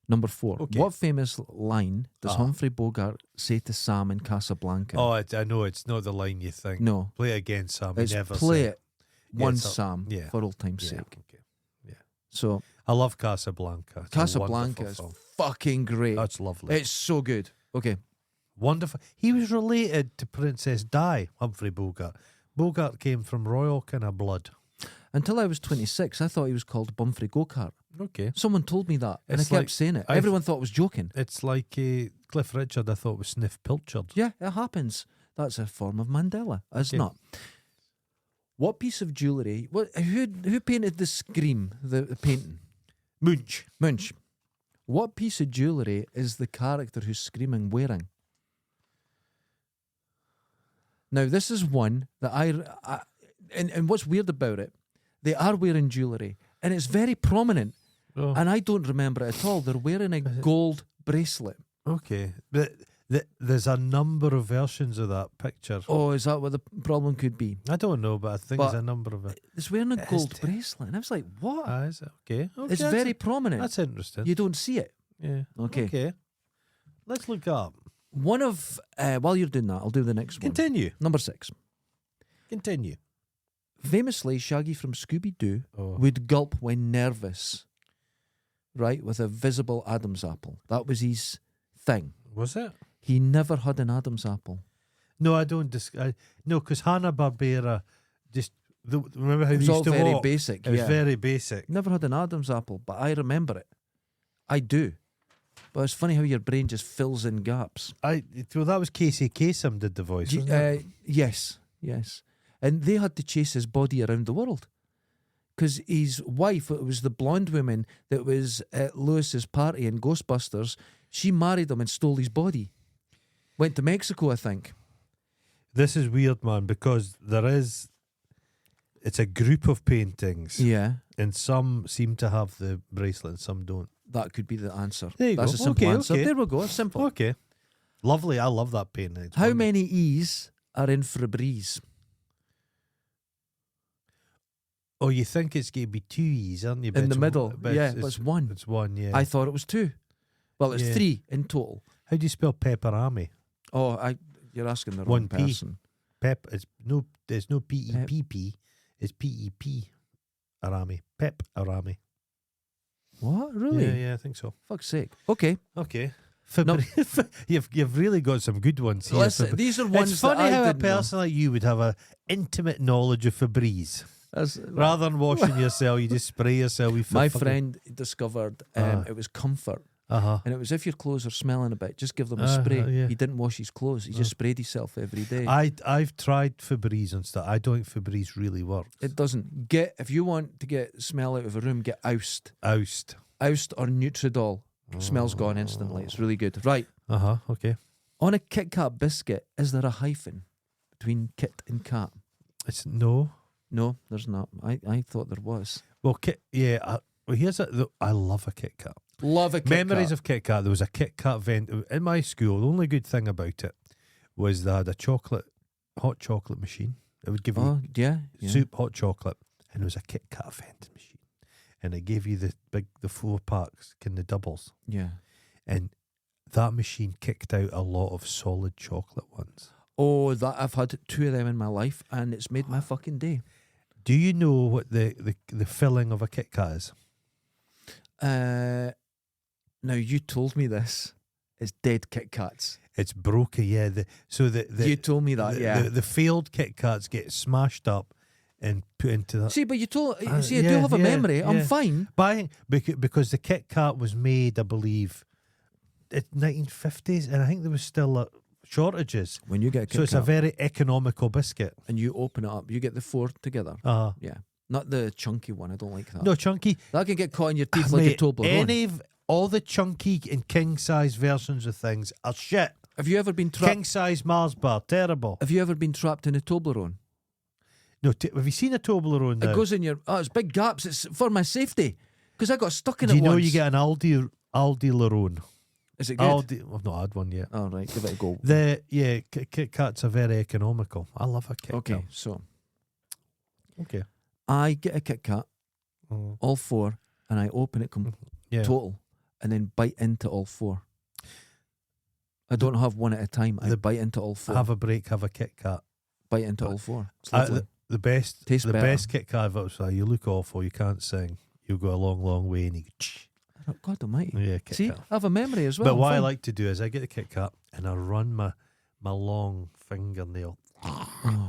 Number 4. Okay. What famous line does Humphrey Bogart say to Sam in Casablanca? Oh, I know it's not the line you think. No. Play it again, Sam. It's never play say it once, Sam, for old time's sake. Okay. Yeah. So I love Casablanca. It's Casablanca is fucking great. That's lovely. It's so good. Okay. Wonderful. He was related to Princess Di, Humphrey Bogart. Bogart came from royal kind of blood. Until I was 26, I thought he was called Bumfrey Go-Kart. Okay. Someone told me that, and It's I kept like- saying it. Everyone thought it was joking. It's like Cliff Richard, I thought was Sniff Pilchard. Yeah, it happens. That's a form of Mandela. It's Okay. not. What piece of jewellery... Who painted the Scream, the painting? Munch. What piece of jewellery is the character who's screaming wearing? Now, this is one that and what's weird about it, they are wearing jewellery, and it's very prominent, and I don't remember it at all. They're wearing a gold bracelet. Okay. But there's a number of versions of that picture. Oh, is that what the problem could be? I don't know, but I think there's a number of it. It's wearing a gold bracelet, and I was like, what? Is it? Okay. It's very prominent. That's interesting. You don't see it. Yeah. Okay. Let's look up. One of, while you're doing that, I'll do the next one. Continue. Number 6. Continue. Famously, Shaggy from Scooby-Doo would gulp when nervous, right, with a visible Adam's apple. That was his thing. Was it? He never had an Adam's apple. No, I don't. No, because Hanna-Barbera just... remember how It was they all used to very walk? basic. It was very basic. Never had an Adam's apple, but I remember it. I do. But it's funny how your brain just fills in gaps. Well, that was Casey Kasem did the voice, wasn't it? Yes. And they had to chase his body around the world. Because his wife, it was the blonde woman that was at Lewis's party in Ghostbusters, she married him and stole his body. Went to Mexico, I think. This is weird, man, because it's a group of paintings. Yeah. And some seem to have the bracelet and some don't. That could be the answer. There you That's go. a simple answer. Okay. There we go. It's simple. Okay. Lovely. I love that painting. It's How wonderful. many E's are in Febreze? Oh, you think it's going to be 2 E's, aren't you? In the middle. But it's one. It's one, yeah. I thought it was 2. Well, it's 3 in total. How do you spell pepperami? Oh, you're asking the wrong person. Pep, there's no P-E-P-P. It's P-E-P. Arami. Pep Arami. What? Really? Yeah, I think so. Fuck's sake. Okay. You've really got some good ones here. Listen, these are ones it's funny that how I a person like you would have an intimate knowledge of Febreze. Rather than washing yourself, you just spray yourself with my friend discovered it was comfort. And it was if your clothes are smelling a bit, just give them a spray. Yeah. He didn't wash his clothes. He just sprayed himself every day. I've tried Febreze and stuff. I don't think Febreze really works. It doesn't. If you want to get smell out of a room, get Oust. Oust or Nutridol. Smells gone instantly. It's really good. Right. Okay. On a Kit Kat biscuit, is there a hyphen between Kit and Kat? It's no. No, there's not. I thought there was. Well, here's I love a Kit Kat. Love a Kit Memories Kat. of Kit Kat. There was a Kit Kat vent in my school. The only good thing about it was they had a hot chocolate machine. It would give you soup, hot chocolate, and it was a Kit Kat vending machine. And it gave you the 4 packs, the doubles. Yeah. And that machine kicked out a lot of solid chocolate ones. Oh, I've had 2 of them in my life, and it's made my fucking day. Do you know what the filling of a Kit Kat is? Now you told me this. It's dead Kit Kats. It's broken, yeah. You told me that, The failed Kit Kats get smashed up and put into that. See, but I do have a memory. Yeah. I'm fine. Because the Kit Kat was made, I believe, in 1950s, and I think there was still shortages. When you get a Kit Kat, it's a very economical biscuit. And you open it up, you get the 4 together. Yeah. Not the chunky one. I don't like that. No, chunky. That can get caught in your teeth like a Toblerone. All the chunky and king size versions of things are shit. Have you ever been trapped? King size Mars bar, terrible. Have you ever been trapped in a Toblerone? No, have you seen a Toblerone now? It goes in your. Oh, it's big gaps. It's for my safety because I got stuck in Do it. you know once. you get an Aldi Lerone? Is it good? I've not had one yet. Oh, right, give it a go. Kit Kats are very economical. I love a Kit Kat. Okay, so okay, I get a Kit Kat, all 4, and I open it total, and then bite into all 4. I don't have one at a time. I bite into all 4. Have a break. Have a Kit Kat. Bite into all 4. It's lovely. The best. Tastes better. Best Kit Kat I've ever seen. You look awful. You can't sing. You'll go a long, long way, and you go, God almighty. Yeah, Kit See, Kat. I have a memory as well. But what I like to do is I get the Kit Kat and I run my long fingernail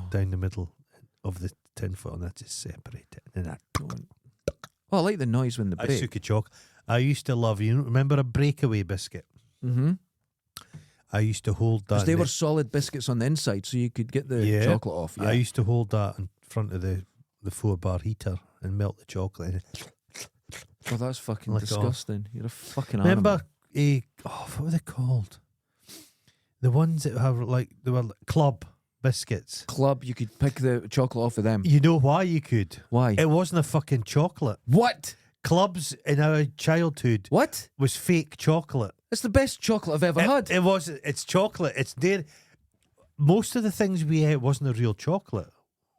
down the middle of the tin foil and I just separate it. And I I like the noise when they break. Suki chalk. I used to love, remember a breakaway biscuit? Mm-hmm. I used to hold that. Because they were solid biscuits on the inside, so you could get the chocolate off. Yeah. I used to hold that in front of the 4-bar heater and melt the chocolate in it. Oh, that's fucking disgusting. You're a fucking Remember animal. What were they called? The ones that they were Club biscuits. Club, you could pick the chocolate off of them. You know why you could? Why? It wasn't a fucking chocolate. What? Clubs in our childhood was fake chocolate. It's the best chocolate I've ever had. It's chocolate. It's dairy. Most of the things we ate wasn't a real chocolate.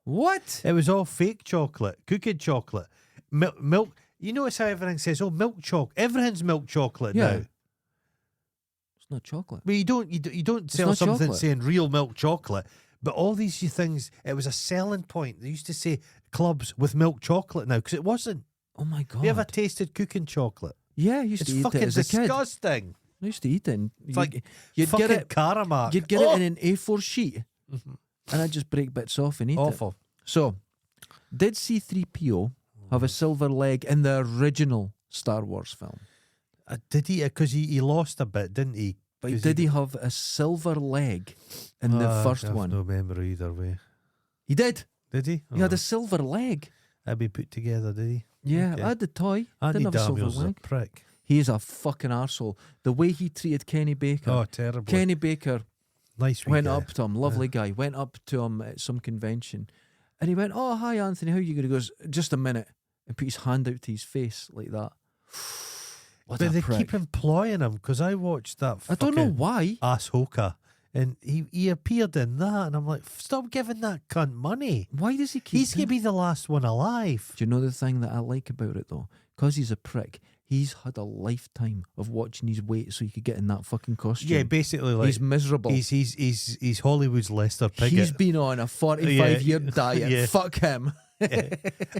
What? It was all fake chocolate, cookied chocolate, milk. You notice how everything says, milk chocolate. Everything's milk chocolate now. It's not chocolate. But you don't sell something saying real milk chocolate. But all these things, it was a selling point. They used to say clubs with milk chocolate now because it wasn't. Oh my God. Have you ever tasted cooking chocolate? Yeah, I used to eat it as a kid. It's fucking disgusting. I used to eat it. You'd get it Karamak. You'd get it in an A4 sheet, and I'd just break bits off and eat it. Awful. So, did C-3PO have a silver leg in the original Star Wars film? Did he? Because he lost a bit, didn't he? But did he have a silver leg in the first one? No memory either way. He did. Did he? He had a silver leg. That'd be put together, did he? Yeah, okay. I had the toy. Andy didn't have a silver Daniels leg. A prick. He is a fucking arsehole. The way he treated Kenny Baker. Oh, terrible. Kenny Baker went up to him, lovely guy, went up to him at some convention, and he went, "Oh, hi, Anthony, how are you going?" He goes, "Just a minute," and put his hand out to his face like that. But they keep employing him because I watched that. I don't know why. Ass Hoka And he appeared in that, and I'm like, stop giving that cunt money. Why does he keep? He's going to be the last one alive. Do you know the thing that I like about it though? Because he's a prick. He's had a lifetime of watching his weight so he could get in that fucking costume. Yeah, basically, like he's miserable. He's Hollywood's Lester Piggott. He's been on a 45-year diet. Yeah. Fuck him.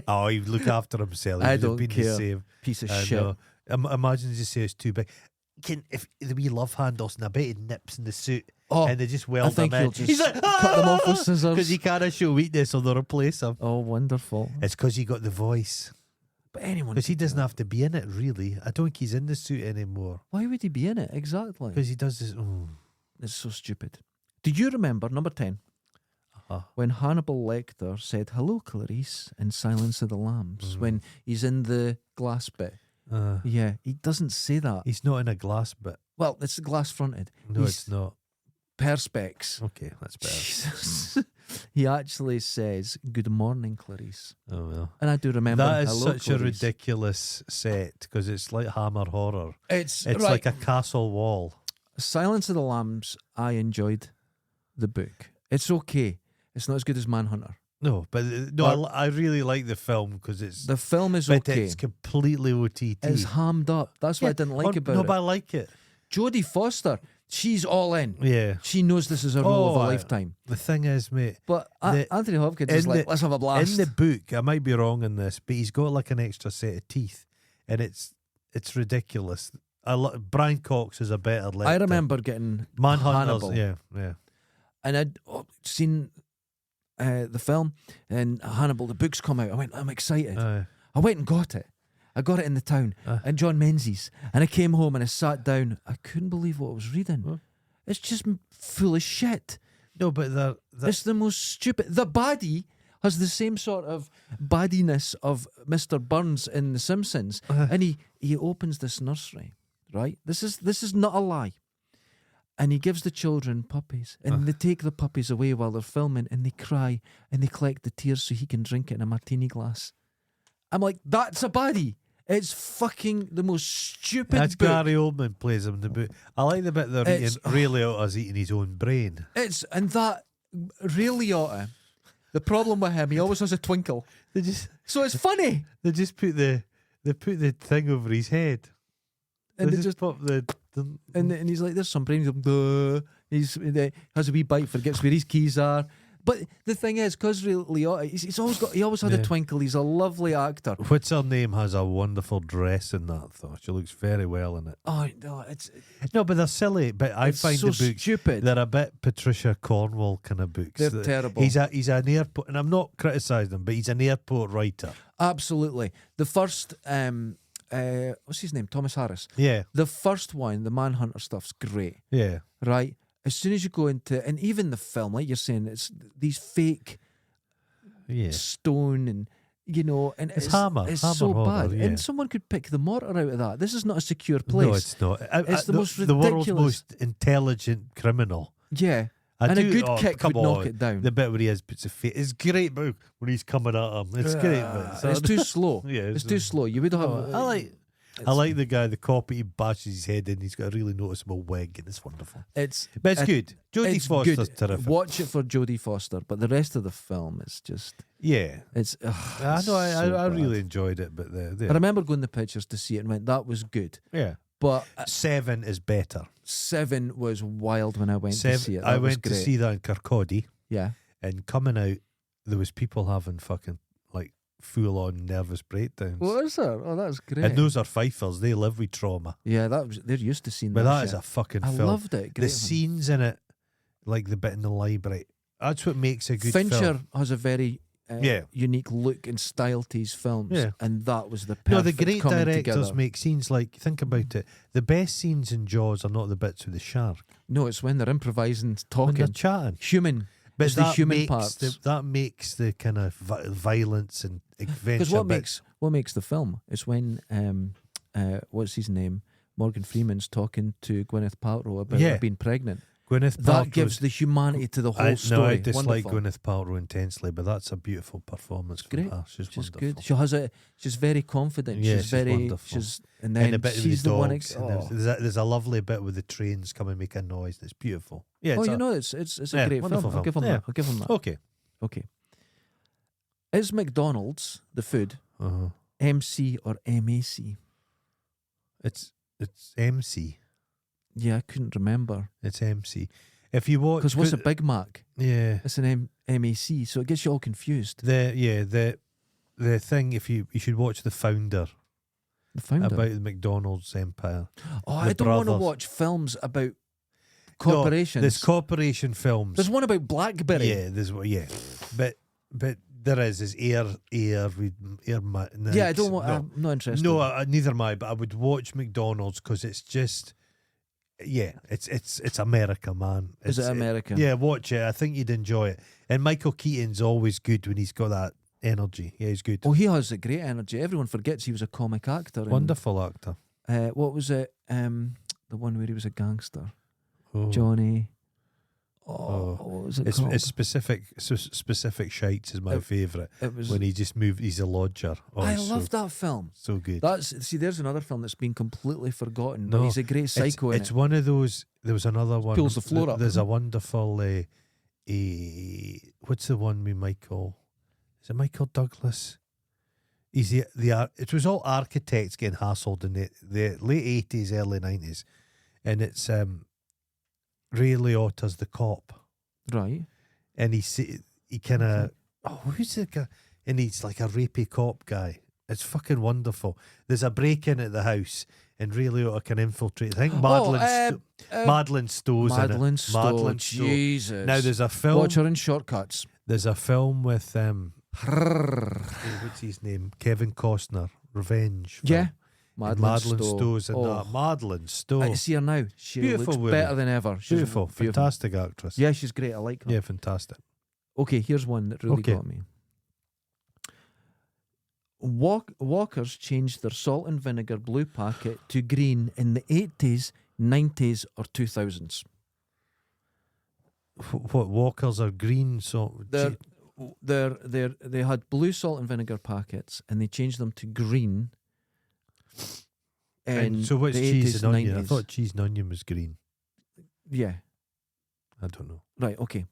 Oh, he look after himself. I He's don't been care. The same. Piece of shit. Imagine as you say it's too big. If the wee love handles, and I bet he nips in the suit, Oh, and they just I weld think him he'll in. just He's like, cut them off with scissors because he can't show weakness, or they'll replace him. Oh, wonderful. It's because he got the voice. But anyone, Because he doesn't have to be in it, really. I don't think he's in the suit anymore. Why would he be in it? Exactly. Because he does this. It's so stupid. Do you remember number 10? When Hannibal Lecter said hello, Clarice, in Silence of the Lambs, when he's in the glass bit. Yeah, he doesn't say that. He's not in a glass bit. Well, it's glass fronted. No, it's not. Perspex. Okay, that's better. Jesus. He actually says, "Good morning, Clarice." Oh, well. And I do remember That is hello, such Clarice. a ridiculous set because it's like Hammer horror. It's right. Like a castle wall. Silence of the Lambs, I enjoyed the book. It's okay. It's not as good as Manhunter. No, but I really like the film because it's the film is but okay. it's completely OTT. It's hammed up. That's what I didn't like about it. No, but I like it. Jodie Foster, she's all in. Yeah, she knows this is a role of a lifetime. The thing is, mate, but Anthony Hopkins is like, let's have a blast. In the book, I might be wrong in this, but he's got like an extra set of teeth, and it's ridiculous. Brian Cox is a better Lecter. I remember getting Manhunters, Hannibal. yeah, and I'd seen the film and Hannibal. The book's come out. I went, I'm excited. I went and got it. I got it in the town at John Menzies, and I came home and I sat down. I couldn't believe what I was reading. It's just full of shit. No, but it's the most stupid. The baddie has the same sort of baddiness of Mr. Burns in The Simpsons, and he opens this nursery. Right, this is not a lie, and he gives the children puppies, and they take the puppies away while they're filming, and they cry and they collect the tears so he can drink it in a martini glass. I'm like, that's a baddie. It's fucking the most stupid. That's book. Gary Oldman plays him in the book. I like the bit they're eating. Ray Liotta's eating his own brain. And that Ray Liotta. The problem with him, he always has a twinkle. So it's funny. They just put the thing over his head. And they just pop the and he's like, there's some brain. He's has a wee bite, forgets where his keys are. But the thing is, because Ray Liotta, he always had a twinkle. He's a lovely actor. What's her name has a wonderful dress in that though. She looks very well in it. Oh no, no, but they're silly. But I find so the books stupid. They're a bit Patricia Cornwall kind of books. They're terrible. He's an airport, and I'm not criticising him, but he's an airport writer. Absolutely. The first, what's his name? Thomas Harris. Yeah. The first one, the Manhunter stuff's great. Yeah. Right. As soon as you go into, and even the film, like you're saying, it's these fake stone and, and it's hammer. It's hammer so horror, bad. yeah. And someone could pick the mortar out of that. This is not a secure place. No, it's not. It's the most ridiculous. The world's most intelligent criminal. Yeah. A good kick would knock it down. The bit where he puts a face. It's great, but when he's coming at him, it's great. But it's too slow. Yeah, it's too slow. You would have. I like the guy, the cop. He bashes his head in. He's got a really noticeable wig, and it's wonderful. But it's good. Jodie Foster's terrific. Watch it for Jodie Foster, but the rest of the film is just It's. I know. I really enjoyed it, but I remember going to the pictures to see it and went, "That was good." Yeah, but 7 is better. 7 was wild when I went to see it. I went to see that in Kirkcaldy. Yeah, and coming out, there was people having fucking full-on nervous breakdowns. What is there? Oh, that's great. And those are Fifers. They live with trauma. Yeah, they're used to seeing but that shit. Is a fucking film. I loved it. The scenes in it, like the bit in the library, that's what makes a good film. Fincher has a very unique look and style to his films, and that was the perfect the great coming directors together. make scenes like, think about it, the best scenes in Jaws are not the bits with the shark. No, it's when they're improvising, talking, when they're chatting. Human. But it's the human parts. That makes the kind of violence and adventure. Because what makes the film is when what's his name, Morgan Freeman's talking to Gwyneth Paltrow about her being pregnant. Gwyneth Paltrow. That gives the humanity to the whole story. No, I dislike Wonderful. Gwyneth Paltrow intensely, but that's a beautiful performance from Great. her. She's She's wonderful. good. She's very confident. Yeah, she's very wonderful. and then and a bit she's with the one. dogs, and there's a lovely bit with the trains come and make a noise. And it's beautiful. Yeah. It's a great film. I'll give him that. I'll give him that. Okay. Is McDonald's the food MC or MAC? It's MC. Yeah, I couldn't remember. It's MC. If you watch, because what's a Big Mac? Yeah, it's an MAC, so it gets you all confused. The thing. If you should watch The Founder. The Founder about the McDonald's empire. Oh, I don't want to watch films about corporations. No, there's corporation films. There's one about BlackBerry. Yeah, but there is Air. Yeah, I don't want. I'm not interested. No, neither am I. But I would watch McDonald's because it's just. Yeah, it's America, man. Is it America? Yeah, watch it. I think you'd enjoy it. And Michael Keaton's always good when he's got that energy. Yeah, he's good. Oh, he has a great energy. Everyone forgets he was a comic actor. Wonderful actor. What was it? The one where he was a gangster. Oh. Johnny. What was it called? It's specific shites is my favourite. It was when he just moved. He's a lodger. I love that film. So good. There's another film that's been completely forgotten. No, he's a great psycho. It's one of those. There was another one. Pulls the floor up. There's a wonderful. What's the one with Michael? Is it Michael Douglas? He's the it was all architects getting hassled in the late 80s, early 90s, and it's Ray Liotta's the cop, right? And he kind of who's the guy? And he's like a rapey cop guy. It's fucking wonderful. There's a break in at the house, and Ray Liotta can infiltrate. I think Madeleine Stowe's in it. Madeleine Stowe. Jesus. Now there's a film. Watch her in Shortcuts. There's a film with what's his name? Kevin Costner. Revenge. Film. Yeah. Madeleine Stowe's in that. Madeleine Stowe. I see her now. She beautiful looks woman. better than ever. She's beautiful. Fantastic actress. Yeah, she's great. I like her. Yeah, fantastic. Okay, here's one that really got me. Walkers changed their salt and vinegar blue packet to green in the 80s, 90s or 2000s. What Walkers are green salt? They had blue salt and vinegar packets and they changed them to green. And so what's cheese and onion? 90s. I thought cheese and onion was green. Yeah. I don't know. Right, okay.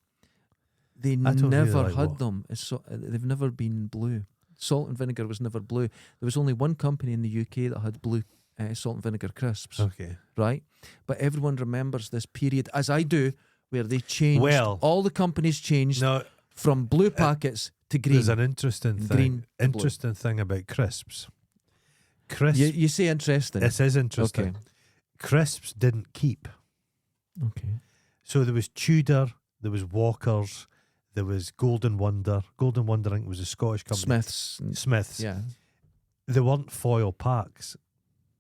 They never had them. They've never been blue. Salt and vinegar was never blue. There was only one company in the UK that had blue salt and vinegar crisps. Okay. Right? But everyone remembers this period, as I do, where they changed. Well, all the companies changed from blue packets to green. There's an interesting thing about crisps. You say interesting. This is interesting. Okay. Crisps didn't keep. Okay. So there was Tudor, there was Walkers, there was Golden Wonder. Golden Wonder, I think, was a Scottish company. Smiths. Yeah. They weren't foil packs.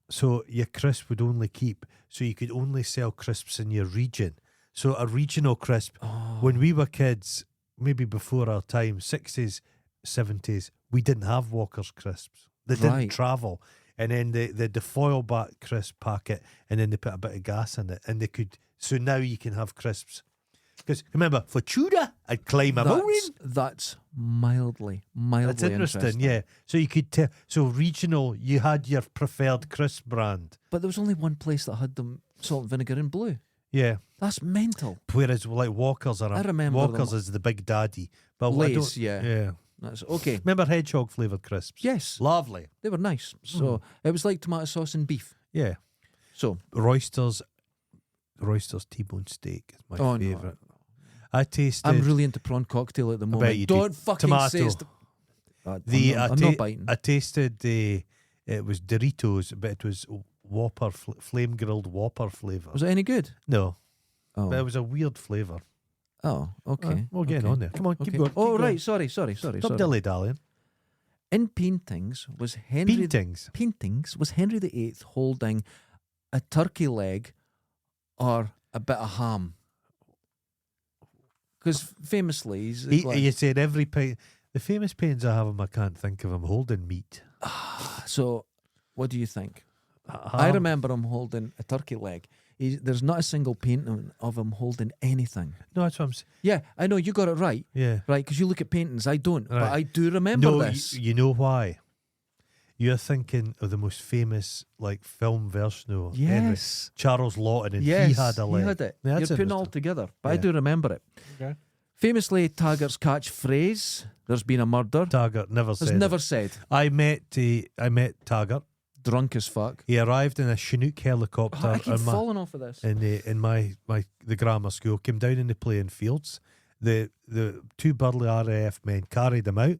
So your crisp would only keep. So you could only sell crisps in your region. So a regional crisp, when we were kids, maybe before our time, 60s, 70s, we didn't have Walker's crisps. They didn't travel. And then the foil back crisp packet, and then they put a bit of gas in it. And they could, so now you can have crisps. Because remember, for Tudor, I'd climb a mountain. That's mildly That's interesting, yeah. So you could tell. So regional, you had your preferred crisp brand, but there was only one place that had them salt and vinegar in blue. Yeah, that's mental. Whereas like Walkers are, I remember Walkers is the big daddy, but Lay's, yeah. That's okay. Remember hedgehog flavoured crisps? Yes, lovely. They were nice. So it was like tomato sauce and beef. Yeah. So Royster's T-bone steak is my favourite. No. I tasted. I'm really into prawn cocktail at the moment. You don't fucking tomato. Say it's I'm not biting. I tasted it was Doritos, but it was Whopper flame grilled Whopper flavour. Was it any good? No, but it was a weird flavour. Oh, okay. We're getting on there. Come on, keep going. Oh, right. Sorry. Stop dilly dallying. In paintings was Henry VIII holding a turkey leg or a bit of ham? Because famously, you said every paint. The famous paintings I have him, I can't think of him holding meat. So, what do you think? I remember him holding a turkey leg. There's not a single painting of him holding anything. No, that's what I'm saying. Yeah, I know, you got it right. Yeah. Right, because you look at paintings, I don't. Right. But I do remember No, this. you know why? You're thinking of the most famous film version of Henry. Yes. Charles Lawton, and Yes, he had a leg. he had it. Yeah, You're that's putting it all interesting. together. But I Yeah. do remember it. Okay. Famously, Taggart's catchphrase, "There's been a murder," Taggart never was said never it. said. I met Taggart. Drunk as fuck. He arrived in a Chinook helicopter I keep falling off of this. in the grammar school, came down in the playing fields. The two burly RAF men carried him out,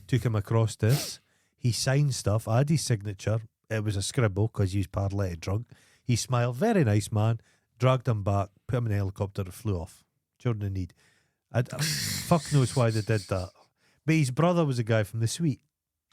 took him across this. He signed stuff. I had his signature. It was a scribble because he was paralytic drunk. He smiled, very nice man, dragged him back, put him in a helicopter, and flew off during the need. Fuck knows why they did that. But his brother was a guy from the Suite.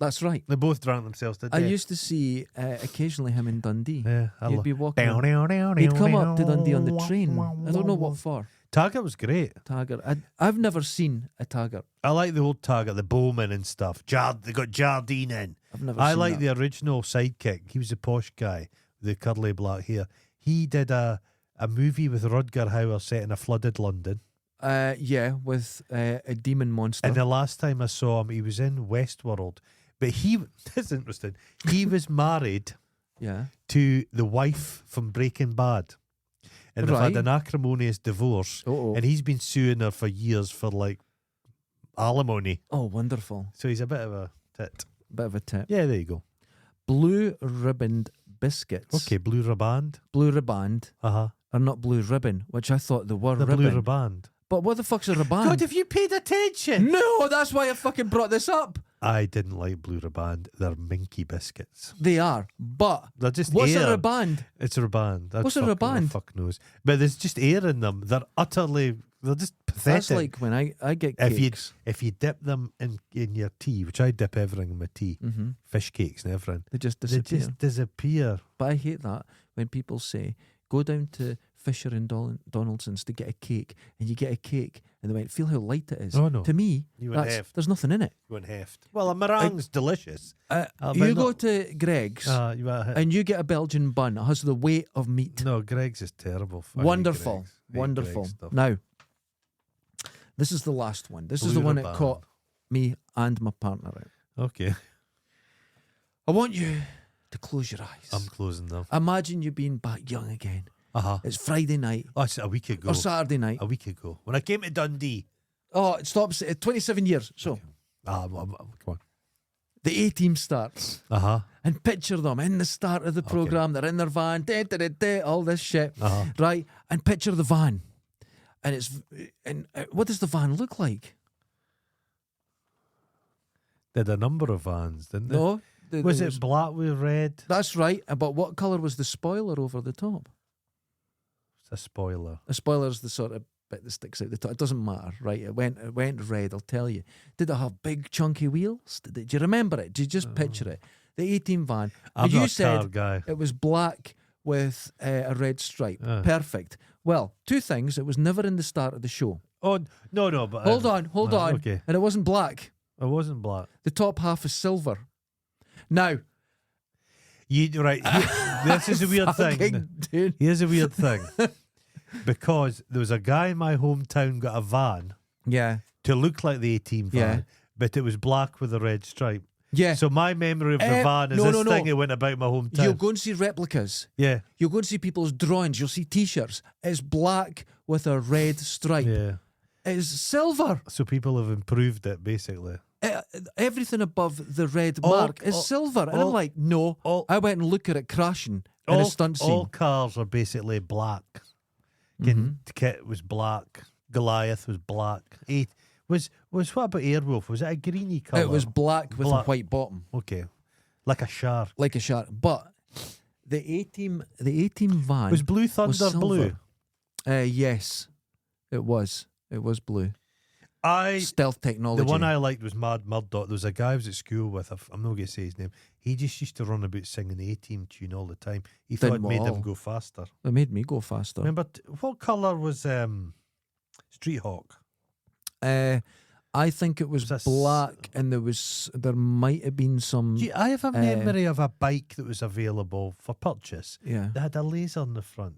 That's right. They both drank themselves to I death. used to see occasionally him in Dundee. Yeah, He'd be walking. He'd come up to Dundee on the train. I don't know what for. Taggart was great. Taggart. I've never seen a Taggart. I like the old Taggart, the Bowman and stuff. They got Jardine in. I've never I seen like that. the original sidekick. He was a posh guy, the curly black hair. He did a movie with Rutger Hauer set in a flooded London. Yeah, with a demon monster. And the last time I saw him, he was in Westworld. But this is interesting. He was married yeah. to the wife from Breaking Bad. And they've had Right. an acrimonious divorce. Oh, And he's been suing her for years for alimony. oh, wonderful. So he's a bit of a tit. Bit of a tip. Yeah, there you go. Blue ribboned biscuits. Okay, blue riband. Blue riband Uh-huh. are not blue ribbon, which I thought they were The ribbon. blue riband. But what the fuck's a riband? God, have you paid attention? No, that's why I fucking brought this up. I didn't like blue riband. They're minky biscuits. They are, but They're just what's air. a riband? It's a riband. What's a riband? Fuck knows. But there's just air in them. They're just pathetic. That's like when I get cakes. If you dip them in your tea, which I dip everything in my tea, Mm-hmm. fish cakes and everything, They just they disappear. just disappear. But I hate that when people say, go down to Fisher and Donaldson's to get a cake, and you get a cake, and they went, feel how light it is. Oh, no. To me, You went that's, heft. there's nothing in it. You went heft. Well, a meringue's delicious. You but go not- to Greg's, You went and you get a Belgian bun. It has the weight of meat. No, Greg's is terrible. I hate Wonderful. Greg's. I hate Wonderful. Greg's stuff. Now, this is the last one. This is Blue the one that riband. caught me and my partner out. Okay, I want you to close your eyes. I'm closing them. Imagine you being back young again. Uh-huh. It's Friday night Oh, it's a week ago. or Saturday night. A week ago. When I came to Dundee. Oh, it stops at 27 years. So Come on. the A-team starts. Uh-huh. And picture them in the start of the programme. They're in their van, all this shit. Uh-huh. Right? And picture the van. And what does the van look like? They had a number of vans, didn't they? No. Was there it black with red? That's right. But what colour was the spoiler over the top? It's a spoiler. A spoiler is the sort of bit that sticks out the top. It doesn't matter, right? It went red, I'll tell you. Did it have big chunky wheels? Do you remember it? Do you just picture it? The 18 van. I'm you not a said car guy. it was black with a red stripe. Ah. Perfect. Well, two things. It was never in the start of the show. Oh, no, but... Hold on. Okay. And it wasn't black. It wasn't black. The top half is silver. Now, This is a weird thing. fucking dude. Here's a weird thing. Because there was a guy in my hometown got a van Yeah. to look like the A-team van, Yeah. but it was black with a red stripe. Yeah. So my memory of the van is no. thing that went about my hometown. You'll go and see replicas. Yeah. You'll go and see people's drawings. You'll see T-shirts. It's black with a red stripe. Yeah. It's silver. So people have improved it, basically. Everything above the red All- mark is all- silver. And I'm all- like, no. all- I went and looked at it crashing in a stunt scene. All cars are basically black. Mhm. Kit was black. Goliath was black. Was what about Airwolf? Was it a greeny colour? It was black with Black. a white bottom, Okay. Like a shark. like a shark. But the A-team van Was Blue Thunder silver. blue? Yes, it was. It was blue. Stealth technology. The one I liked was Mad Murdoch. There was a guy I was at school with. I'm not going to say his name. He just used to run about singing the A-team tune all the time. He thought it Didn't made we him all? go faster. It made me go faster. Remember, what colour was Street Hawk? I think it was Was this- black, and there might have been some. I have a memory of a bike that was available for purchase. Yeah. They had a laser on the front.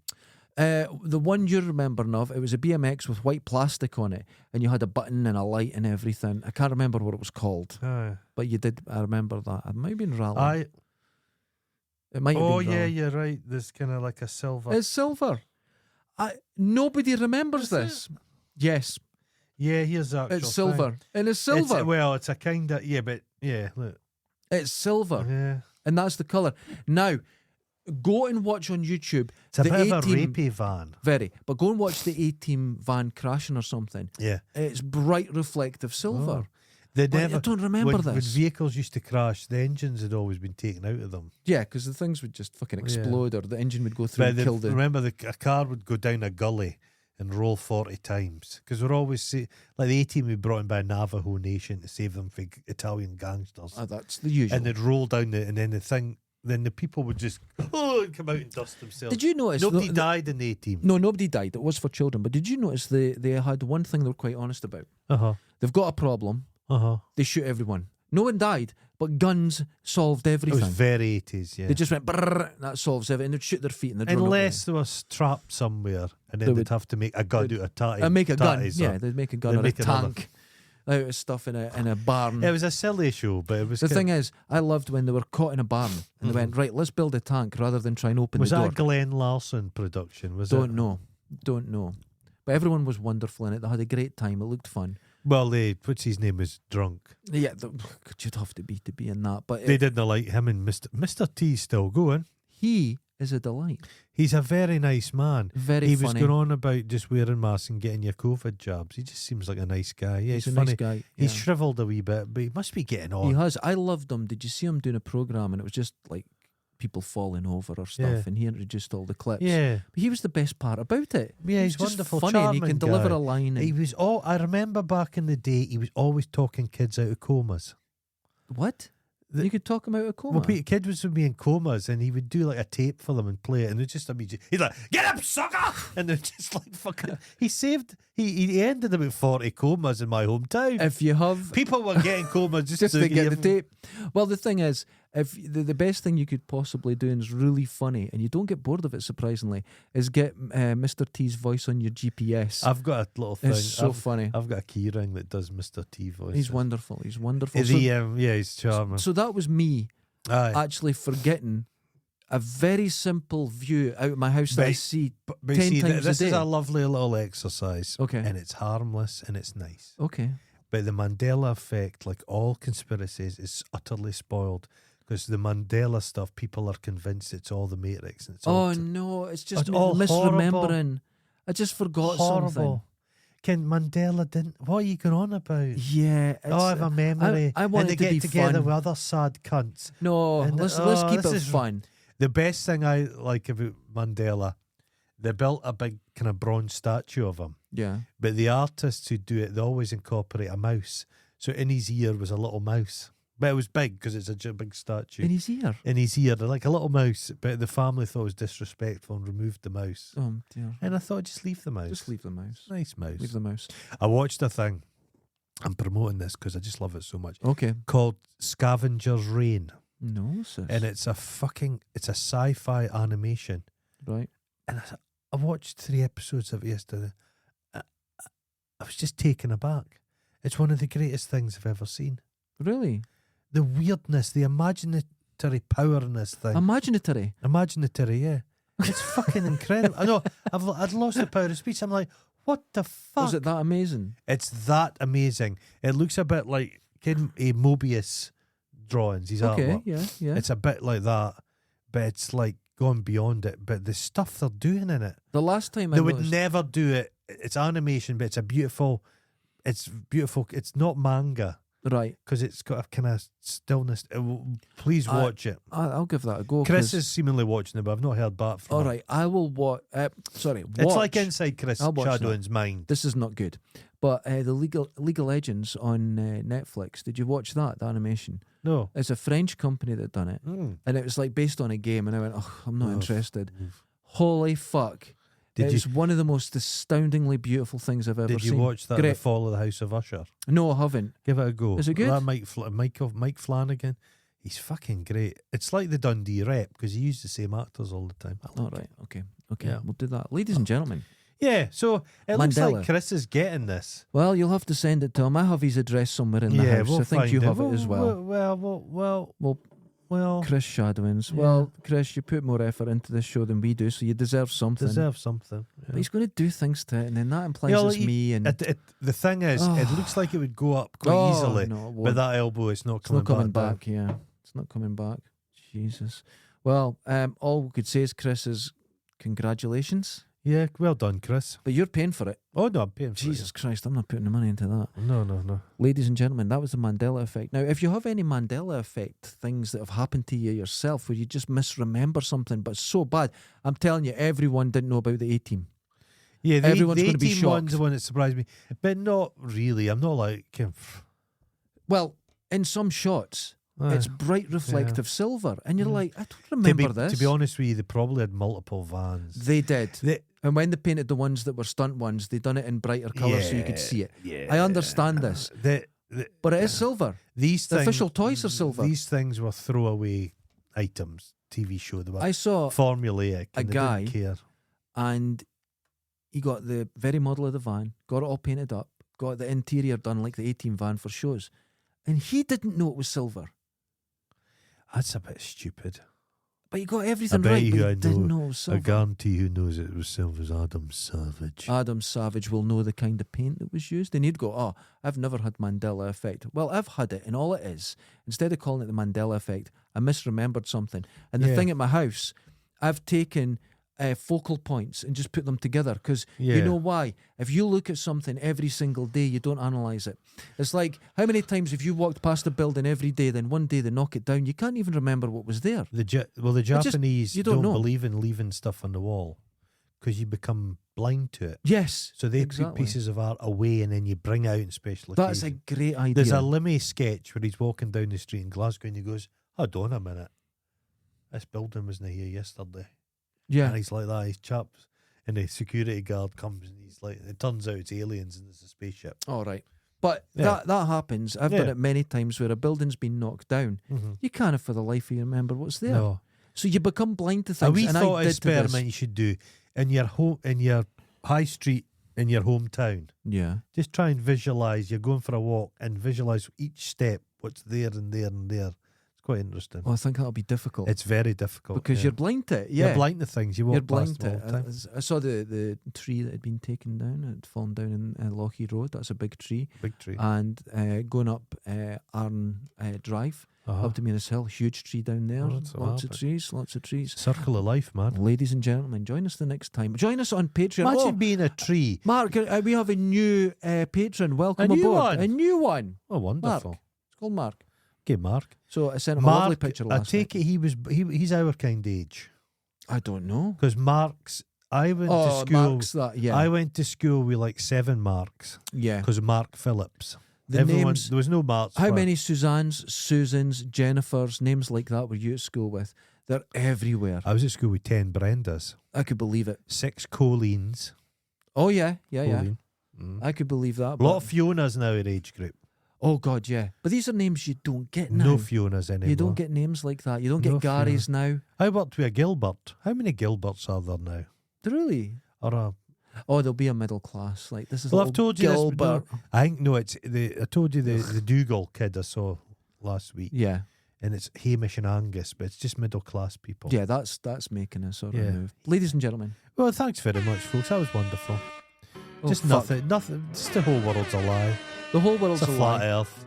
The one you're remembering of, it was a BMX with white plastic on it, and you had a button and a light and everything. I can't remember what it was called, but you did. I remember that. It might have been Rally. It might have been yeah, Rally. you're right. There's kind of like a silver. It's silver. Nobody remembers this. Yes. Yeah, here's the actual It's silver. thing. And it's silver. It's a kind of, look. It's silver. Yeah. And that's the colour. Now, go and watch on YouTube. It's a the bit of a A-Team, rapey van. Very. But go and watch the A-Team van crashing or something. Yeah. It's bright reflective silver. They But never, I don't remember when this. vehicles used to crash, the engines had always been taken out of them. Yeah, because the things would just fucking explode or the engine would go through and kill the... Remember, a car would go down a gully and roll 40 times. Because we're always... like the A-Team we brought in by Navajo Nation to save them from Italian gangsters. That's the usual. And they'd roll down and then the thing... Then the people would just and come out and dust themselves. Did you notice... Nobody died in the A-Team. No, nobody died. It was for children. But did you notice they had one thing they were quite honest about? Uh-huh. They've got a problem. Uh-huh. They shoot everyone. No one died, but guns solved It everything. was very 80s, yeah. They just went, brrr, that solves everything. They'd shoot their feet and they'd run away. Unless there was trapped somewhere and then they'd have to make a gun out of tatty. Make a gun. tatties, Yeah, they'd make a gun they'd or a make another. tank out of stuff in a barn. It was a silly show, but it was... The thing is, I loved when they were caught in a barn and they went, right, let's build a tank rather than try and open the door. Was that a Glenn Larson production? Don't know. But everyone was wonderful in it. They had a great time. It looked fun. Well, what's his name was drunk. Yeah, you'd have to be in that. But They didn't like him and Mr. T's still going. He is a delight. He's a very nice man. Very he funny. was going on about just wearing masks and getting your COVID jabs. He just seems like a nice guy. Yeah, He's a funny. nice guy. He's yeah. shriveled a wee bit, but he must be getting on. He has. I loved him. Did you see him doing a program and it was just like people falling over or stuff, Yeah. and he introduced all the clips. Yeah. But he was the best part about it. Yeah, he's just wonderful, funny, and he charming can deliver guy. a line. He And was I remember back in the day, he was always talking kids out of comas. what? You could talk him out of coma. Well, Peter, kids would be in comas, and he would do like a tape for them and play it, and it's just immediate. He's like, "Get up, sucker!" And they're just like fucking. He ended about 40 comas in my hometown. If you have People were getting comas just to get the give- tape. Well, the thing is, if the best thing you could possibly do, and is really funny, and you don't get bored of it, surprisingly, is get Mr. T's voice on your GPS. I've got a little thing. It's so funny. I've got a key ring that does Mr. T voice. He's wonderful. He's wonderful. Yeah, he's charming. So that was me Aye. actually forgetting a very simple view out of my house that I Right. see But 10 see, times this a is day. a lovely little exercise. Okay. And it's harmless and it's nice. Okay. But the Mandela effect, like all conspiracies, is utterly spoiled. Because the Mandela stuff, people are convinced it's all the Matrix. And it's all Oh no, it's just It's me all misremembering. horrible. I just forgot something. horrible. Ken Mandela didn't. What are you going on about? Yeah. It's, I have a memory. I want and it they to be get together fun. with other sad cunts. No, And let's keep this it is- fun. The best thing I like about Mandela, they built a big kind of bronze statue of him. Yeah. But the artists who do it, they always incorporate a mouse. So in his ear was a little mouse. But it was big because it's a big statue. In his ear. In his ear, they're like a little mouse. But the family thought it was disrespectful and removed the mouse. Oh dear. And I thought, just leave the mouse. Just leave the mouse. Nice mouse. Leave the mouse. I watched a thing. I'm promoting this because I just love it so much. Okay. Called Scavenger's Reign. No, sis. And it's a sci-fi animation. Right. And I watched 3 episodes of it yesterday. I was just taken aback. It's one of the greatest things I've ever seen. Really? The weirdness, the imaginatory power in this thing. Imaginatory. Imaginatory, yeah. It's fucking incredible. I know, I'd lost the power of speech. I'm like, what the fuck? Was it that amazing? It's that amazing. It looks a bit like a Mobius drawings. His artwork. Yeah. It's a bit like that, but it's like going beyond it. But the stuff they're doing in it, The last time they would never do it. It's animation, but it's beautiful. It's not manga. Right. Because it's got a kind of stillness. Please watch it. I'll give that a go. Chris is seemingly watching it, but I've not heard back from all him. right. I will watch. It's like Inside Chris Shadowin's mind. This is not good. But the League of Legends on Netflix. Did you watch that? The animation. No. It's a French company that done it, and it was like based on a game. And I went, oh, I'm not interested. Holy fuck! It's one of the most astoundingly beautiful things I've ever seen. Did you watch that? The Fall of the House of Usher? No, I haven't. Give it a go. Is it good? That Mike Flanagan. He's fucking great. It's like the Dundee Rep because he used the same actors all the time. All right, okay, we'll do that. Ladies and gentlemen. Yeah, so it looks Mandela. like Chris is getting this. Well, you'll have to send it to him. I have his address somewhere in the house. We'll I think you find have it as well. Well, Chris Shadowins. Yeah. Well, Chris, you put more effort into this show than we do, so you deserve something. Yeah. But he's going to do things to it, and then that implies it's me. And the thing is, it looks like it would go up quite easily. No, it But won't. that elbow is not It's coming, not coming back. back. Yeah, it's not coming back. Jesus. Well, all we could say is, Chris, is congratulations. Yeah, well done, Chris. But you're paying for it. Oh no, I'm paying for Jesus Christ, I'm not putting the money into that. it. No. Ladies and gentlemen, that was the Mandela effect. Now, if you have any Mandela effect things that have happened to you yourself where you just misremember something but so bad, I'm telling you, everyone didn't know about the A-Team. Yeah, Everyone's the gonna be 18 one's shocked. the one that surprised me, but not really. I'm not like. Well, in some shots, it's bright reflective silver, and you're like, I don't remember this. To be honest with you, they probably had multiple vans. They did. And when they painted the ones that were stunt ones, they done it in brighter colours so you could see it. Yeah, I understand this. But it is silver. The official toys are silver. These things were throwaway items. TV show. They were I saw formulaic. a guy, didn't care. and he got the very model of the van, got it all painted up, got the interior done like the A-Team van for shows, and he didn't know it was silver. That's a bit stupid. But he got everything I bet right, you but he I didn't know- know it was I silver. guarantee who knows it was silver is Adam Savage. Adam Savage will know the kind of paint that was used, and he'd go, "Oh, I've never had Mandela effect." Well, I've had it, and all it is, instead of calling it the Mandela effect, I misremembered something. And the Yeah. thing at my house, I've taken focal points and just put them together because you Yeah. know why? If you look at something every single day, you don't analyse it. It's like, how many times have you walked past a building every day, then one day they knock it down, you can't even remember what was there. The just- Japanese you don't don't know. believe in leaving stuff on the wall because you become blind to it. Yes, So they put exactly. pieces of art away and then you bring out in special That's a occasions. great idea. There's a Limmy sketch where he's walking down the street in Glasgow and he goes, hold on a minute. This building wasn't here yesterday. yeah. And he's like that, he's chaps. And the security guard comes and he's like, it turns out it's aliens and it's a spaceship. All right. But Yeah. that happens. I've done Yeah. it many times where a building's been knocked down. Mm-hmm. You can't for the life of you remember what's there. No. So you become blind to A things. wee and thought I did to experiment this. you should do in your high street in your hometown. Yeah. Just try and visualise. You're going for a walk and visualise each step, what's there and there and there. It's quite interesting. Well, I think that'll be difficult. It's very difficult. because yeah. you're blind to it. Yeah. You're blind to things. You walk You're blind past them to all it. the time. I saw the tree that had been taken down. It had fallen down in Lochie Road. That's a big tree. Big tree. And going up Arn Drive, up to Meanis Hill, huge tree down there. Oh, that's lots of epic. trees, lots of trees. Circle of life, man. Ladies and gentlemen, join us the next time. Join us on Patreon. Imagine being a tree. Mark, we have a new patron. Welcome A new aboard. one? A new one. Oh, wonderful. Mark. It's called Mark. Okay, Mark. So I sent him a lovely Mark, picture I last take night. it he's our kind age. I don't know. Because Mark's, I went to Oh, school. Mark's that, yeah. I went to school with like 7 Marks yeah. because of Mark Phillips. The names, there was no Marks. how for- many Suzannes, Susans, Jennifers, names like that were you at school with? They're everywhere. I was at school with 10 Brendas, I could believe it. 6 Coleens. Oh, yeah. Yeah, yeah. Colleen. Mm. I could believe that. A lot but- of Fionas now in age group. Oh, God, yeah. But these are names you don't get now. No Fionas anymore. You don't get names like that. You don't No get Garys now. I worked with a Gilbert. How many Gilberts are there now? Really? Or a, Oh, there'll be a middle class. Like, this is well, little I've told you Gilbert. this. No, I think no. It's I told you the Dougal kid I saw last week, Yeah. and it's Hamish and Angus, but it's just middle class people. Yeah, that's making a sort of Yeah. move. Ladies and gentlemen. Well, thanks very much, folks. That was wonderful. Oh, Just fuck. nothing. Just the whole world's a lie. The whole world's It's a a flat lie. Earth.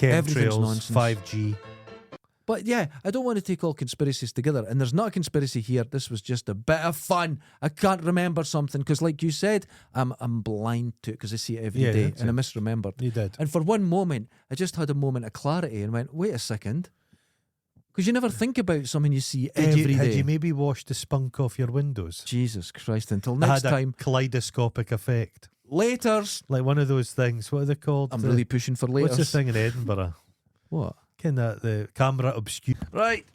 Everything's Chemtrails, nonsense. 5G. But yeah, I don't want to take all conspiracies together. And there's not a conspiracy here. This was just a bit of fun. I can't remember something because, like you said, I'm blind to it because I see it every Yeah, day that's and I it. misremembered. You did. And for one moment, I just had a moment of clarity and went, wait a second. Because you never think about something you see every day. Had you maybe washed the spunk off your windows? Jesus Christ. Until It next had time. a kaleidoscopic effect. Laters. Like one of those things. What are they called? I'm really pushing for laters. What's the thing in Edinburgh? What? Kind of the camera obscure. Right.